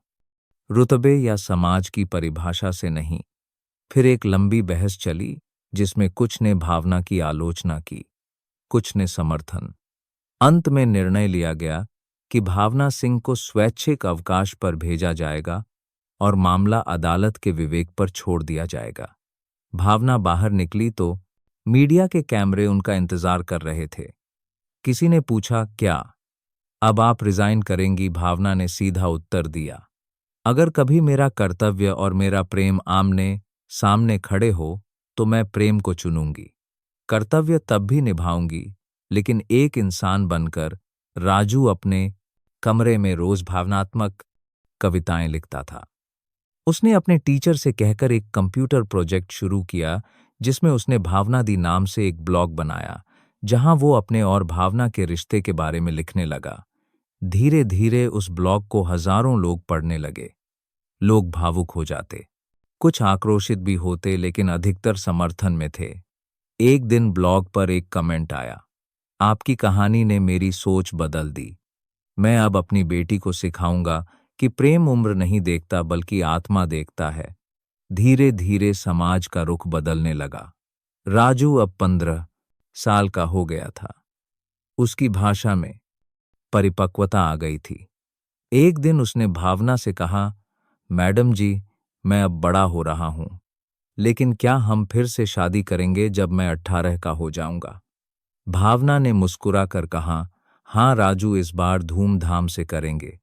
रुतबे या समाज की परिभाषा से नहीं। फिर एक लंबी बहस चली जिसमें कुछ ने भावना की आलोचना की, कुछ ने समर्थन। अंत में निर्णय लिया गया कि भावना सिंह को स्वैच्छिक अवकाश पर भेजा जाएगा और मामला अदालत के विवेक पर छोड़ दिया जाएगा। भावना बाहर निकली तो मीडिया के कैमरे उनका इंतजार कर रहे थे। किसी ने पूछा, क्या अब आप रिजाइन करेंगी? भावना ने सीधा उत्तर दिया, अगर कभी मेरा कर्तव्य और मेरा प्रेम आमने सामने खड़े हो तो मैं प्रेम को चुनूंगी। कर्तव्य तब भी निभाऊंगी, लेकिन एक इंसान बनकर। राजू अपने कमरे में रोज भावनात्मक कविताएं लिखता था। उसने अपने टीचर से कहकर एक कंप्यूटर प्रोजेक्ट शुरू किया जिसमें उसने भावना दी नाम से एक ब्लॉग बनाया, जहां वो अपने और भावना के रिश्ते के बारे में लिखने लगा। धीरे धीरे उस ब्लॉग को हजारों लोग पढ़ने लगे। लोग भावुक हो जाते, कुछ आक्रोशित भी होते, लेकिन अधिकतर समर्थन में थे। एक दिन ब्लॉग पर एक कमेंट आया, आपकी कहानी ने मेरी सोच बदल दी। मैं अब अपनी बेटी को सिखाऊंगा कि प्रेम उम्र नहीं देखता बल्कि आत्मा देखता है। धीरे धीरे समाज का रुख बदलने लगा। राजू अब 15 साल का हो गया था। उसकी भाषा में परिपक्वता आ गई थी। एक दिन उसने भावना से कहा, मैडम जी, मैं अब बड़ा हो रहा हूं, लेकिन क्या हम फिर से शादी करेंगे जब मैं 18 का हो जाऊंगा? भावना ने मुस्कुरा कर कहा, हाँ राजू, इस बार धूमधाम से करेंगे,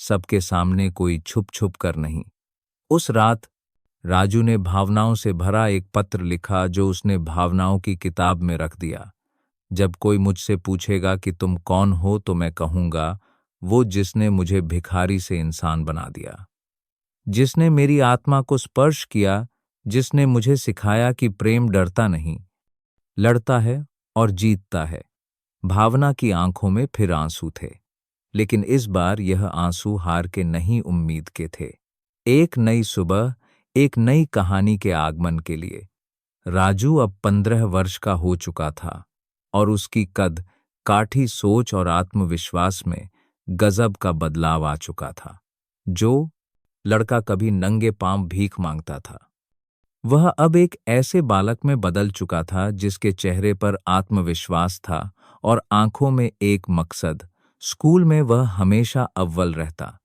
सबके सामने, कोई छुप छुप कर नहीं। उस रात राजू ने भावनाओं से भरा एक पत्र लिखा जो उसने भावनाओं की किताब में रख दिया। जब कोई मुझसे पूछेगा कि तुम कौन हो तो मैं कहूंगा, वो जिसने मुझे भिखारी से इंसान बना दिया, जिसने मेरी आत्मा को स्पर्श किया, जिसने मुझे सिखाया कि प्रेम डरता नहीं, लड़ता है और जीतता है। भावना की आंखों में फिर आंसू थे, लेकिन इस बार यह आंसू हार के नहीं, उम्मीद के थे। एक नई सुबह, एक नई कहानी के आगमन के लिए। राजू अब 15 वर्ष का हो चुका था और उसकी कद काठी सोच और आत्मविश्वास में गजब का बदलाव आ चुका था। जो लड़का कभी नंगे पांव भीख मांगता था, वह अब एक ऐसे बालक में बदल चुका था जिसके चेहरे पर आत्मविश्वास था और आंखों में एक मकसद। स्कूल में वह हमेशा अव्वल रहता।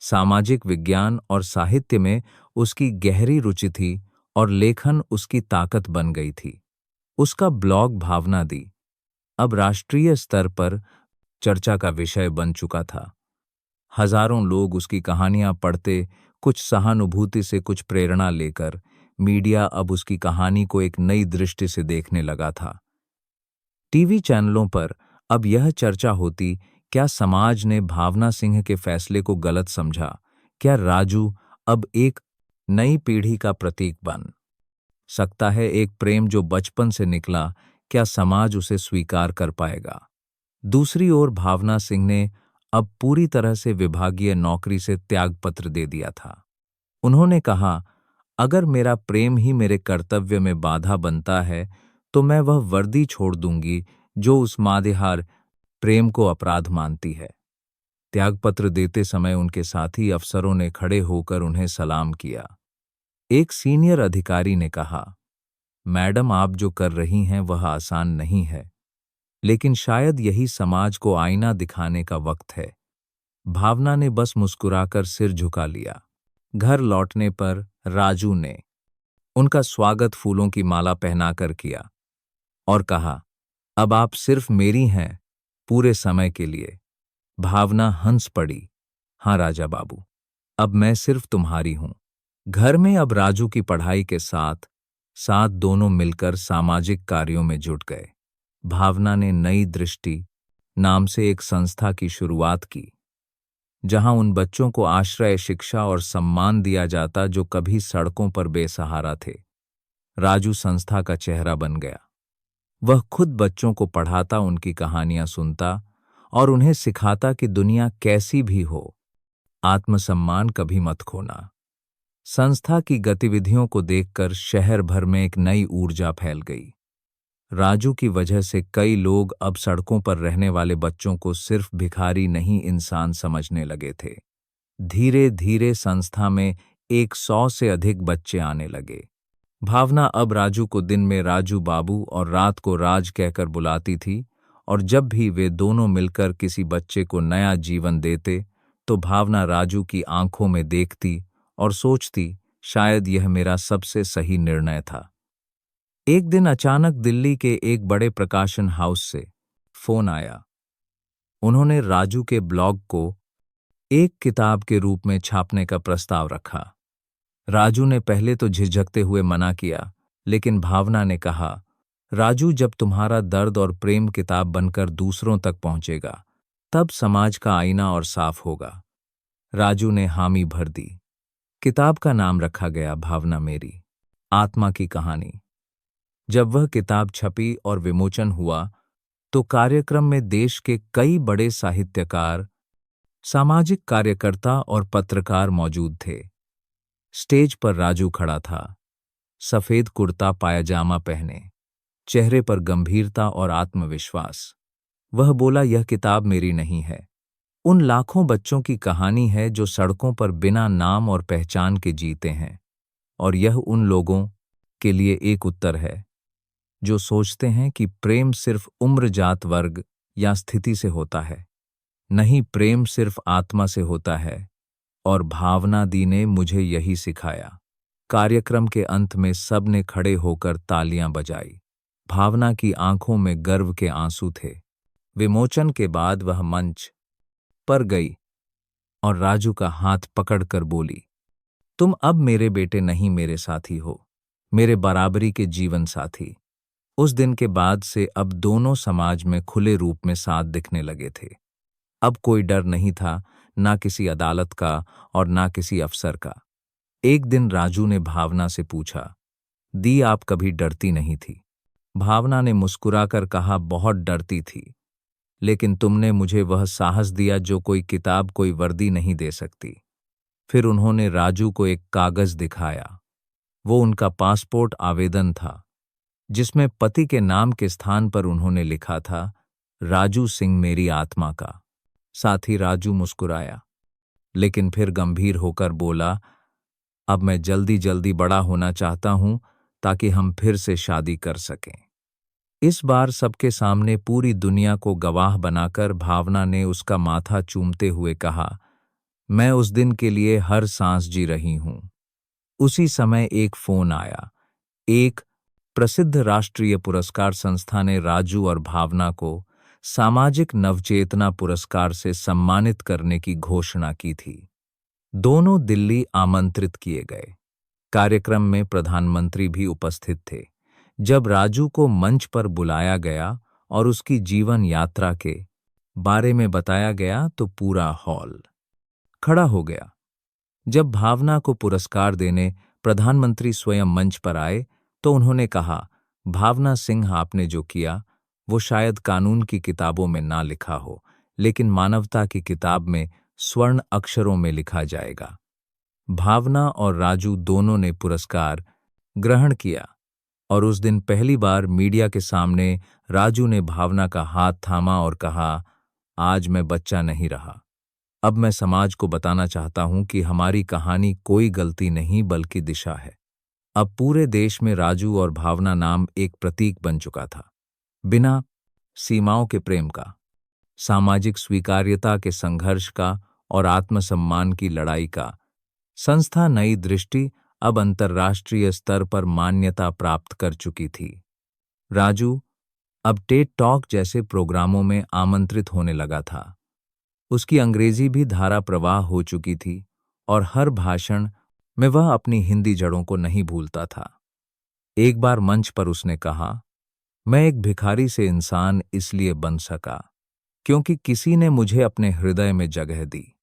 सामाजिक विज्ञान और साहित्य में उसकी गहरी रुचि थी और लेखन उसकी ताकत बन गई थी। उसका ब्लॉग भावना दी अब राष्ट्रीय स्तर पर चर्चा का विषय बन चुका था। हजारों लोग उसकी कहानियां पढ़ते, कुछ सहानुभूति से, कुछ प्रेरणा लेकर। मीडिया अब उसकी कहानी को एक नई दृष्टि से देखने लगा था। टीवी चैनलों पर अब यह चर्चा होती, क्या समाज ने भावना सिंह के फैसले को गलत समझा? क्या राजू अब एक नई पीढ़ी का प्रतीक बन सकता है? एक प्रेम जो बचपन से निकला, क्या समाज उसे स्वीकार कर पाएगा? दूसरी ओर भावना सिंह ने अब पूरी तरह से विभागीय नौकरी से त्यागपत्र दे दिया था। उन्होंने कहा, अगर मेरा प्रेम ही मेरे कर्तव्य में बाधा बनता है तो मैं वह वर्दी छोड़ दूंगी जो उस मादेहार प्रेम को अपराध मानती है। त्यागपत्र देते समय उनके साथी अफसरों ने खड़े होकर उन्हें सलाम किया। एक सीनियर अधिकारी ने कहा, मैडम, आप जो कर रही हैं वह आसान नहीं है, लेकिन शायद यही समाज को आईना दिखाने का वक्त है। भावना ने बस मुस्कुराकर सिर झुका लिया। घर लौटने पर राजू ने उनका स्वागत फूलों की माला पहनाकर किया और कहा, अब आप सिर्फ मेरी हैं, पूरे समय के लिए। भावना हंस पड़ी, हाँ राजा बाबू, अब मैं सिर्फ तुम्हारी हूं। घर में अब राजू की पढ़ाई के साथ साथ दोनों मिलकर सामाजिक कार्यों में जुट गए। भावना ने नई दृष्टि नाम से एक संस्था की शुरुआत की, जहां उन बच्चों को आश्रय, शिक्षा और सम्मान दिया जाता जो कभी सड़कों पर बेसहारा थे। राजू संस्था का चेहरा बन गया। वह खुद बच्चों को पढ़ाता, उनकी कहानियां सुनता और उन्हें सिखाता कि दुनिया कैसी भी हो, आत्मसम्मान कभी मत खोना। संस्था की गतिविधियों को देखकर शहर भर में एक नई ऊर्जा फैल गई। राजू की वजह से कई लोग अब सड़कों पर रहने वाले बच्चों को सिर्फ भिखारी नहीं, इंसान समझने लगे थे। धीरे धीरे संस्था में 100 से अधिक बच्चे आने लगे। भावना अब राजू को दिन में राजू बाबू और रात को राज कहकर बुलाती थी, और जब भी वे दोनों मिलकर किसी बच्चे को नया जीवन देते, तो भावना राजू की आंखों में देखती और सोचती, शायद यह मेरा सबसे सही निर्णय था। एक दिन अचानक दिल्ली के एक बड़े प्रकाशन हाउस से फोन आया। उन्होंने राजू के ब्लॉग को एक किताब के रूप में छापने का प्रस्ताव रखा। राजू ने पहले तो झिझकते हुए मना किया, लेकिन भावना ने कहा, राजू, जब तुम्हारा दर्द और प्रेम किताब बनकर दूसरों तक पहुंचेगा, तब समाज का आईना और साफ होगा। राजू ने हामी भर दी। किताब का नाम रखा गया भावना मेरी आत्मा की कहानी। जब वह किताब छपी और विमोचन हुआ, तो कार्यक्रम में देश के कई बड़े साहित्यकार, सामाजिक कार्यकर्ता और पत्रकार मौजूद थे। स्टेज पर राजू खड़ा था, सफेद कुर्ता पायजामा पहने, चेहरे पर गंभीरता और आत्मविश्वास। वह बोला, यह किताब मेरी नहीं है, उन लाखों बच्चों की कहानी है जो सड़कों पर बिना नाम और पहचान के जीते हैं। और यह उन लोगों के लिए एक उत्तर है जो सोचते हैं कि प्रेम सिर्फ उम्र, जात, वर्ग या स्थिति से होता है। नहीं, प्रेम सिर्फ आत्मा से होता है, और भावना दी ने मुझे यही सिखाया। कार्यक्रम के अंत में सबने खड़े होकर तालियां बजाई। भावना की आंखों में गर्व के आंसू थे। विमोचन के बाद वह मंच पर गई और राजू का हाथ पकड़कर बोली, तुम अब मेरे बेटे नहीं, मेरे साथी हो, मेरे बराबरी के जीवन साथी। उस दिन के बाद से अब दोनों समाज में खुले रूप में साथ दिखने लगे थे। अब कोई डर नहीं था, ना किसी अदालत का और ना किसी अफसर का। एक दिन राजू ने भावना से पूछा, दी, आप कभी डरती नहीं थी? भावना ने मुस्कुराकर कहा, बहुत डरती थी, लेकिन तुमने मुझे वह साहस दिया जो कोई किताब, कोई वर्दी नहीं दे सकती। फिर उन्होंने राजू को एक कागज दिखाया। वो उनका पासपोर्ट आवेदन था, जिसमें पति के नाम के स्थान पर उन्होंने लिखा था, राजू सिंह मेरी आत्मा का। साथ ही राजू मुस्कुराया, लेकिन फिर गंभीर होकर बोला, अब मैं जल्दी जल्दी बड़ा होना चाहता हूं, ताकि हम फिर से शादी कर सकें। इस बार सबके सामने पूरी दुनिया को गवाह बनाकर भावना ने उसका माथा चूमते हुए कहा, मैं उस दिन के लिए हर सांस जी रही हूं। उसी समय एक फोन आया। एक प्रसिद्ध राष्ट्रीय पुरस्कार संस्था ने राजू और भावना को सामाजिक नवचेतना पुरस्कार से सम्मानित करने की घोषणा की थी। दोनों दिल्ली आमंत्रित किए गए। कार्यक्रम में प्रधानमंत्री भी उपस्थित थे। जब राजू को मंच पर बुलाया गया और उसकी जीवन यात्रा के बारे में बताया गया, तो पूरा हॉल खड़ा हो गया। जब भावना को पुरस्कार देने प्रधानमंत्री स्वयं मंच पर आए, तो उन्होंने कहा, भावना सिंह, आपने जो किया वो शायद कानून की किताबों में ना लिखा हो, लेकिन मानवता की किताब में स्वर्ण अक्षरों में लिखा जाएगा। भावना और राजू दोनों ने पुरस्कार ग्रहण किया, और उस दिन पहली बार मीडिया के सामने राजू ने भावना का हाथ थामा और कहा, आज मैं बच्चा नहीं रहा। अब मैं समाज को बताना चाहता हूं कि हमारी कहानी कोई गलती नहीं, बल्कि दिशा है। अब पूरे देश में राजू और भावना नाम एक प्रतीक बन चुका था। बिना सीमाओं के प्रेम का, सामाजिक स्वीकार्यता के संघर्ष का और आत्मसम्मान की लड़ाई का। संस्था नई दृष्टि अब अंतर्राष्ट्रीय स्तर पर मान्यता प्राप्त कर चुकी थी। राजू अब टेड टॉक जैसे प्रोग्रामों में आमंत्रित होने लगा था। उसकी अंग्रेजी भी धारा प्रवाह हो चुकी थी, और हर भाषण में वह अपनी हिंदी जड़ों को नहीं भूलता था। एक बार मंच पर उसने कहा, मैं एक भिखारी से इंसान इसलिए बन सका क्योंकि किसी ने मुझे अपने हृदय में जगह दी।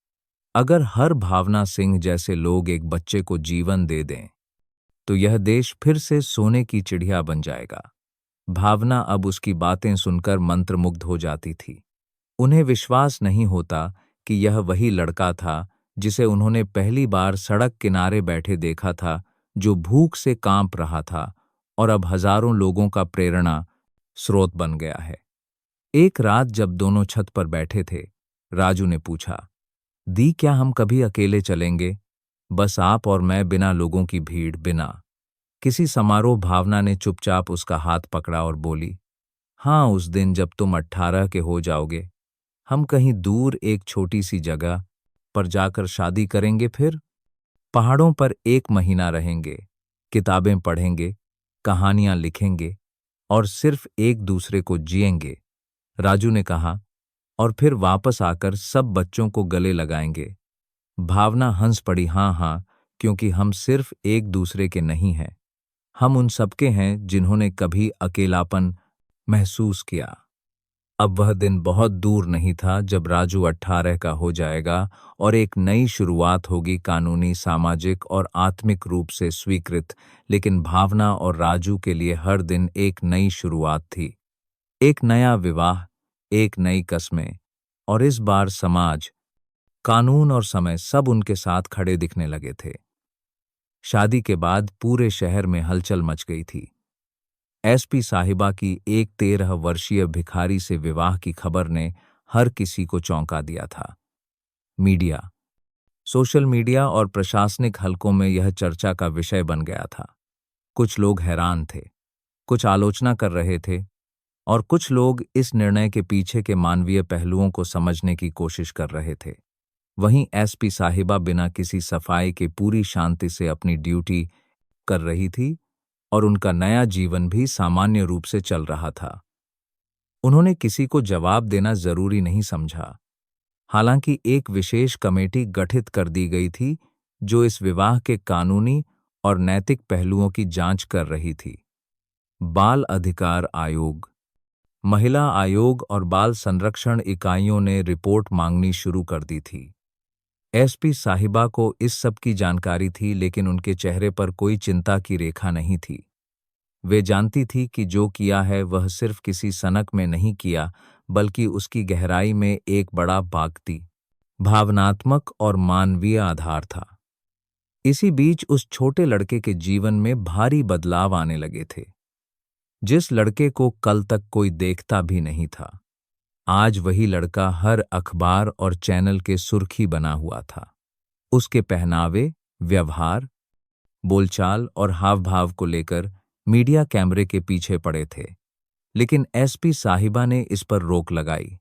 अगर हर भावना सिंह जैसे लोग एक बच्चे को जीवन दे दें तो यह देश फिर से सोने की चिड़िया बन जाएगा। भावना अब उसकी बातें सुनकर मंत्रमुग्ध हो जाती थी। उन्हें विश्वास नहीं होता कि यह वही लड़का था जिसे उन्होंने पहली बार सड़क किनारे बैठे देखा था, जो भूख से कांप रहा था और अब हजारों लोगों का प्रेरणा स्रोत बन गया है। एक रात जब दोनों छत पर बैठे थे, राजू ने पूछा, दी क्या हम कभी अकेले चलेंगे? बस आप और मैं, बिना लोगों की भीड़, बिना किसी समारोह। भावना ने चुपचाप उसका हाथ पकड़ा और बोली, हाँ, उस दिन जब तुम 18 के हो जाओगे, हम कहीं दूर एक छोटी सी जगह पर जाकर शादी करेंगे, फिर पहाड़ों पर 1 महीना रहेंगे, किताबें पढ़ेंगे, कहानियां लिखेंगे और सिर्फ एक दूसरे को जिएंगे। राजू ने कहा, और फिर वापस आकर सब बच्चों को गले लगाएंगे। भावना हंस पड़ी, हाँ हाँ, क्योंकि हम सिर्फ एक दूसरे के नहीं हैं, हम उन सबके हैं जिन्होंने कभी अकेलापन महसूस किया। अब वह दिन बहुत दूर नहीं था जब राजू 18 का हो जाएगा और एक नई शुरुआत होगी, कानूनी, सामाजिक और आत्मिक रूप से स्वीकृत। लेकिन भावना और राजू के लिए हर दिन एक नई शुरुआत थी, एक नया विवाह, एक नई कस्में। और इस बार समाज, कानून और समय सब उनके साथ खड़े दिखने लगे थे। शादी के बाद पूरे शहर में हलचल मच गई थी। एसपी साहिबा की एक 13 वर्षीय भिखारी से विवाह की खबर ने हर किसी को चौंका दिया था। मीडिया, सोशल मीडिया और प्रशासनिक हलकों में यह चर्चा का विषय बन गया था। कुछ लोग हैरान थे, कुछ आलोचना कर रहे थे और कुछ लोग इस निर्णय के पीछे के मानवीय पहलुओं को समझने की कोशिश कर रहे थे। वहीं एसपी साहिबा बिना किसी सफाई के पूरी शांति से अपनी ड्यूटी कर रही थी और उनका नया जीवन भी सामान्य रूप से चल रहा था। उन्होंने किसी को जवाब देना जरूरी नहीं समझा। हालांकि एक विशेष कमेटी गठित कर दी गई थी जो इस विवाह के कानूनी और नैतिक पहलुओं की जांच कर रही थी। बाल अधिकार आयोग, महिला आयोग और बाल संरक्षण इकाइयों ने रिपोर्ट मांगनी शुरू कर दी थी। एसपी साहिबा को इस सब की जानकारी थी, लेकिन उनके चेहरे पर कोई चिंता की रेखा नहीं थी। वे जानती थी कि जो किया है वह सिर्फ किसी सनक में नहीं किया, बल्कि उसकी गहराई में एक बड़ा भागती, भावनात्मक और मानवीय आधार था। इसी बीच उस छोटे लड़के के जीवन में भारी बदलाव आने लगे थे। जिस लड़के को कल तक कोई देखता भी नहीं था, आज वही लड़का हर अखबार और चैनल के सुर्खी बना हुआ था। उसके पहनावे, व्यवहार, बोलचाल और हाव-भाव को लेकर मीडिया कैमरे के पीछे पड़े थे। लेकिन एसपी साहिबा ने इस पर रोक लगाई।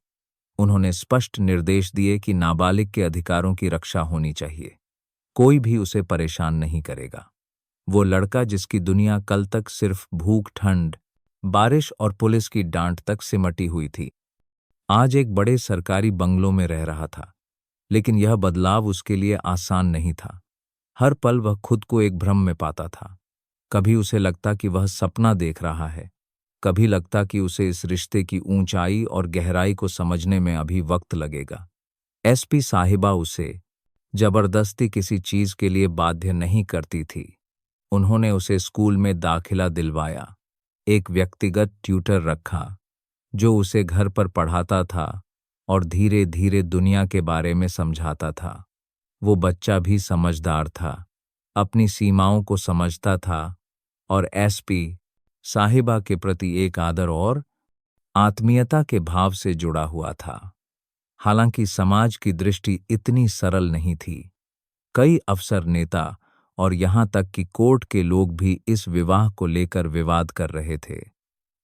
उन्होंने स्पष्ट निर्देश दिए कि नाबालिग के अधिकारों की रक्षा होनी चाहिए। कोई भी उसे परेशान नहीं करेगा। वो लड़का जिसकी दुनिया कल तक सिर्फ भूख, ठंड, बारिश और पुलिस की डांट तक सिमटी हुई थी, आज एक बड़े सरकारी बंगलों में रह रहा था। लेकिन यह बदलाव उसके लिए आसान नहीं था। हर पल वह खुद को एक भ्रम में पाता था। कभी उसे लगता कि वह सपना देख रहा है, कभी लगता कि उसे इस रिश्ते की ऊंचाई और गहराई को समझने में अभी वक्त लगेगा। एसपी साहिबा उसे जबरदस्ती किसी चीज के लिए बाध्य नहीं करती थी। उन्होंने उसे स्कूल में दाखिला दिलवाया, एक व्यक्तिगत ट्यूटर रखा जो उसे घर पर पढ़ाता था और धीरे धीरे दुनिया के बारे में समझाता था। वो बच्चा भी समझदार था, अपनी सीमाओं को समझता था और एसपी साहिबा के प्रति एक आदर और आत्मीयता के भाव से जुड़ा हुआ था। हालांकि समाज की दृष्टि इतनी सरल नहीं थी। कई अफसर, नेता और यहां तक कि कोर्ट के लोग भी इस विवाह को लेकर विवाद कर रहे थे।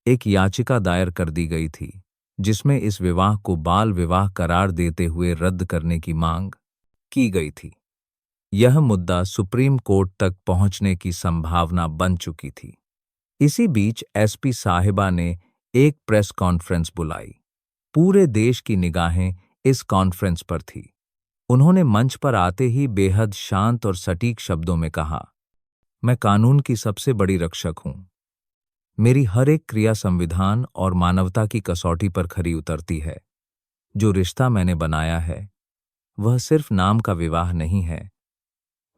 एक याचिका दायर कर दी गई थी जिसमें इस विवाह को बाल विवाह करार देते हुए रद्द करने की मांग की गई थी। यह मुद्दा सुप्रीम कोर्ट तक पहुंचने की संभावना बन चुकी थी। इसी बीच एसपी साहिबा ने एक प्रेस कॉन्फ्रेंस बुलाई। पूरे देश की निगाहें इस कॉन्फ्रेंस पर थी। उन्होंने मंच पर आते ही बेहद शांत और सटीक शब्दों में कहा, मैं कानून की सबसे बड़ी रक्षक हूं। मेरी हर एक क्रिया संविधान और मानवता की कसौटी पर खरी उतरती है। जो रिश्ता मैंने बनाया है वह सिर्फ नाम का विवाह नहीं है,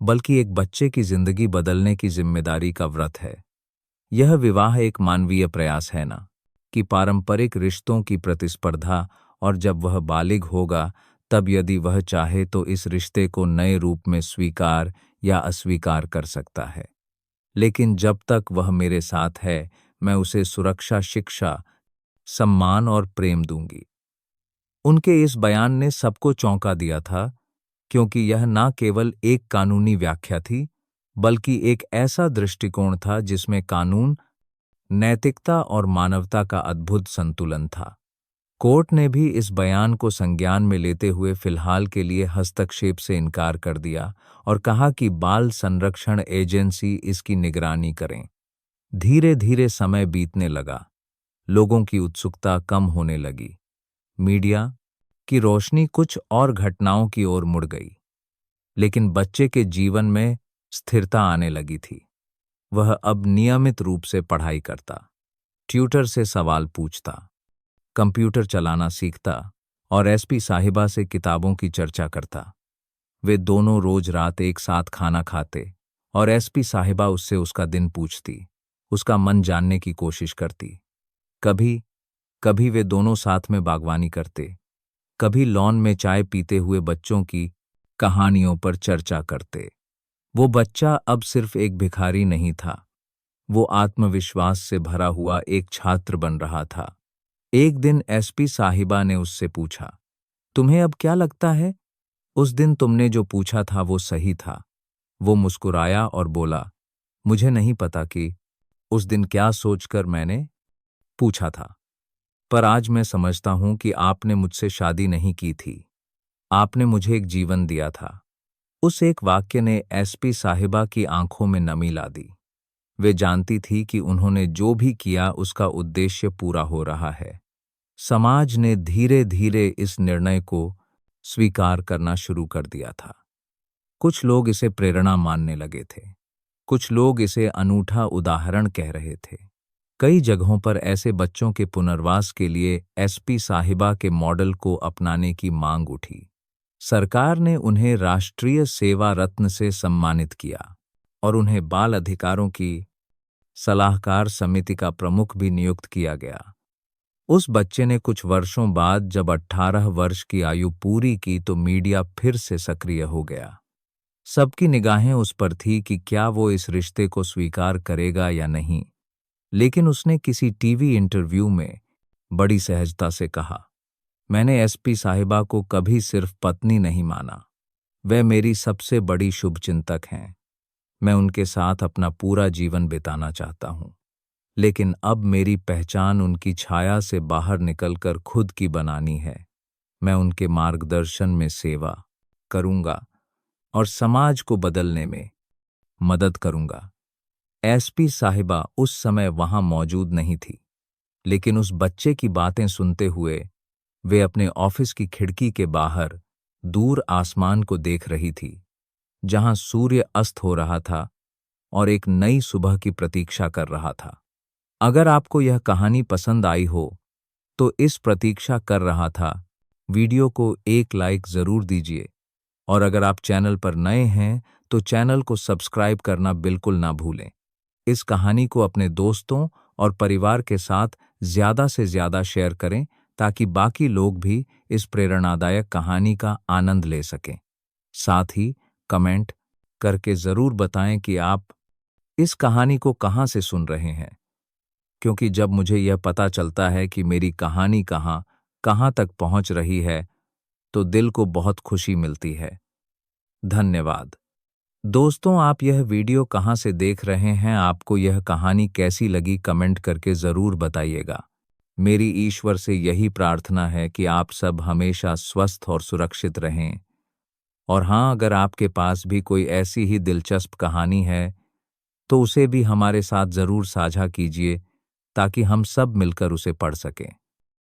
बल्कि एक बच्चे की जिंदगी बदलने की जिम्मेदारी का व्रत है। यह विवाह एक मानवीय प्रयास है ना कि पारंपरिक रिश्तों की प्रतिस्पर्धा, और जब वह बालिग होगा तब यदि वह चाहे तो इस रिश्ते को नए रूप में स्वीकार या अस्वीकार कर सकता है। लेकिन जब तक वह मेरे साथ है, मैं उसे सुरक्षा, शिक्षा, सम्मान और प्रेम दूंगी। उनके इस बयान ने सबको चौंका दिया था, क्योंकि यह ना केवल एक कानूनी व्याख्या थी, बल्कि एक ऐसा दृष्टिकोण था जिसमें कानून, नैतिकता और मानवता का अद्भुत संतुलन था। कोर्ट ने भी इस बयान को संज्ञान में लेते हुए फिलहाल के लिए हस्तक्षेप से इनकार कर दिया और कहा कि बाल संरक्षण एजेंसी इसकी निगरानी करें। धीरे धीरे समय बीतने लगा, लोगों की उत्सुकता कम होने लगी, मीडिया की रोशनी कुछ और घटनाओं की ओर मुड़ गई। लेकिन बच्चे के जीवन में स्थिरता आने लगी थी। वह अब नियमित रूप से पढ़ाई करता, ट्यूटर से सवाल पूछता, कंप्यूटर चलाना सीखता और एसपी साहिबा से किताबों की चर्चा करता। वे दोनों रोज रात एक साथ खाना खाते और एसपी साहिबा उससे उसका दिन पूछती, उसका मन जानने की कोशिश करती। कभी कभी वे दोनों साथ में बागवानी करते, कभी लॉन में चाय पीते हुए बच्चों की कहानियों पर चर्चा करते। वो बच्चा अब सिर्फ एक भिखारी नहीं था, वो आत्मविश्वास से भरा हुआ एक छात्र बन रहा था। एक दिन एसपी साहिबा ने उससे पूछा, तुम्हें अब क्या लगता है? उस दिन तुमने जो पूछा था वो सही था। वो मुस्कुराया और बोला, मुझे नहीं पता कि उस दिन क्या सोचकर मैंने पूछा था, पर आज मैं समझता हूं कि आपने मुझसे शादी नहीं की थी, आपने मुझे एक जीवन दिया था। उस एक वाक्य ने एसपी साहिबा की आंखों में नमी ला दी। वे जानती थी कि उन्होंने जो भी किया उसका उद्देश्य पूरा हो रहा है। समाज ने धीरे धीरे इस निर्णय को स्वीकार करना शुरू कर दिया था। कुछ लोग इसे प्रेरणा मानने लगे थे, कुछ लोग इसे अनूठा उदाहरण कह रहे थे। कई जगहों पर ऐसे बच्चों के पुनर्वास के लिए एसपी साहिबा के मॉडल को अपनाने की मांग उठी। सरकार ने उन्हें राष्ट्रीय सेवा रत्न से सम्मानित किया और उन्हें बाल अधिकारों की सलाहकार समिति का प्रमुख भी नियुक्त किया गया। उस बच्चे ने कुछ वर्षों बाद जब 18 वर्ष की आयु पूरी की तो मीडिया फिर से सक्रिय हो गया। सबकी निगाहें उस पर थी कि क्या वो इस रिश्ते को स्वीकार करेगा या नहीं। लेकिन उसने किसी टीवी इंटरव्यू में बड़ी सहजता से कहा, मैंने एसपी साहिबा को कभी सिर्फ पत्नी नहीं माना, वे मेरी सबसे बड़ी शुभचिंतक हैं। मैं उनके साथ अपना पूरा जीवन बिताना चाहता हूं, लेकिन अब मेरी पहचान उनकी छाया से बाहर निकलकर खुद की बनानी है। मैं उनके मार्गदर्शन में सेवा करूंगा और समाज को बदलने में मदद करूंगा। एसपी साहिबा उस समय वहां मौजूद नहीं थी, लेकिन उस बच्चे की बातें सुनते हुए वे अपने ऑफिस की खिड़की के बाहर दूर आसमान को देख रही थी, जहां सूर्य अस्त हो रहा था और एक नई सुबह की प्रतीक्षा कर रहा था। अगर आपको यह कहानी पसंद आई हो तो इस प्रतीक्षा कर रहा था वीडियो को एक लाइक जरूर दीजिए, और अगर आप चैनल पर नए हैं तो चैनल को सब्सक्राइब करना बिल्कुल ना भूलें। इस कहानी को अपने दोस्तों और परिवार के साथ ज्यादा से ज्यादा शेयर करें ताकि बाकी लोग भी इस प्रेरणादायक कहानी का आनंद ले सकें। साथ ही कमेंट करके जरूर बताएं कि आप इस कहानी को कहां से सुन रहे हैं, क्योंकि जब मुझे यह पता चलता है कि मेरी कहानी कहां तक पहुंच रही है तो दिल को बहुत खुशी मिलती है। धन्यवाद। दोस्तों, आप यह वीडियो कहां से देख रहे हैं, आपको यह कहानी कैसी लगी, कमेंट करके जरूर बताइएगा। मेरी ईश्वर से यही प्रार्थना है कि आप सब हमेशा स्वस्थ और सुरक्षित रहें। और हाँ, अगर आपके पास भी कोई ऐसी ही दिलचस्प कहानी है तो उसे भी हमारे साथ जरूर साझा कीजिए ताकि हम सब मिलकर उसे पढ़ सकें।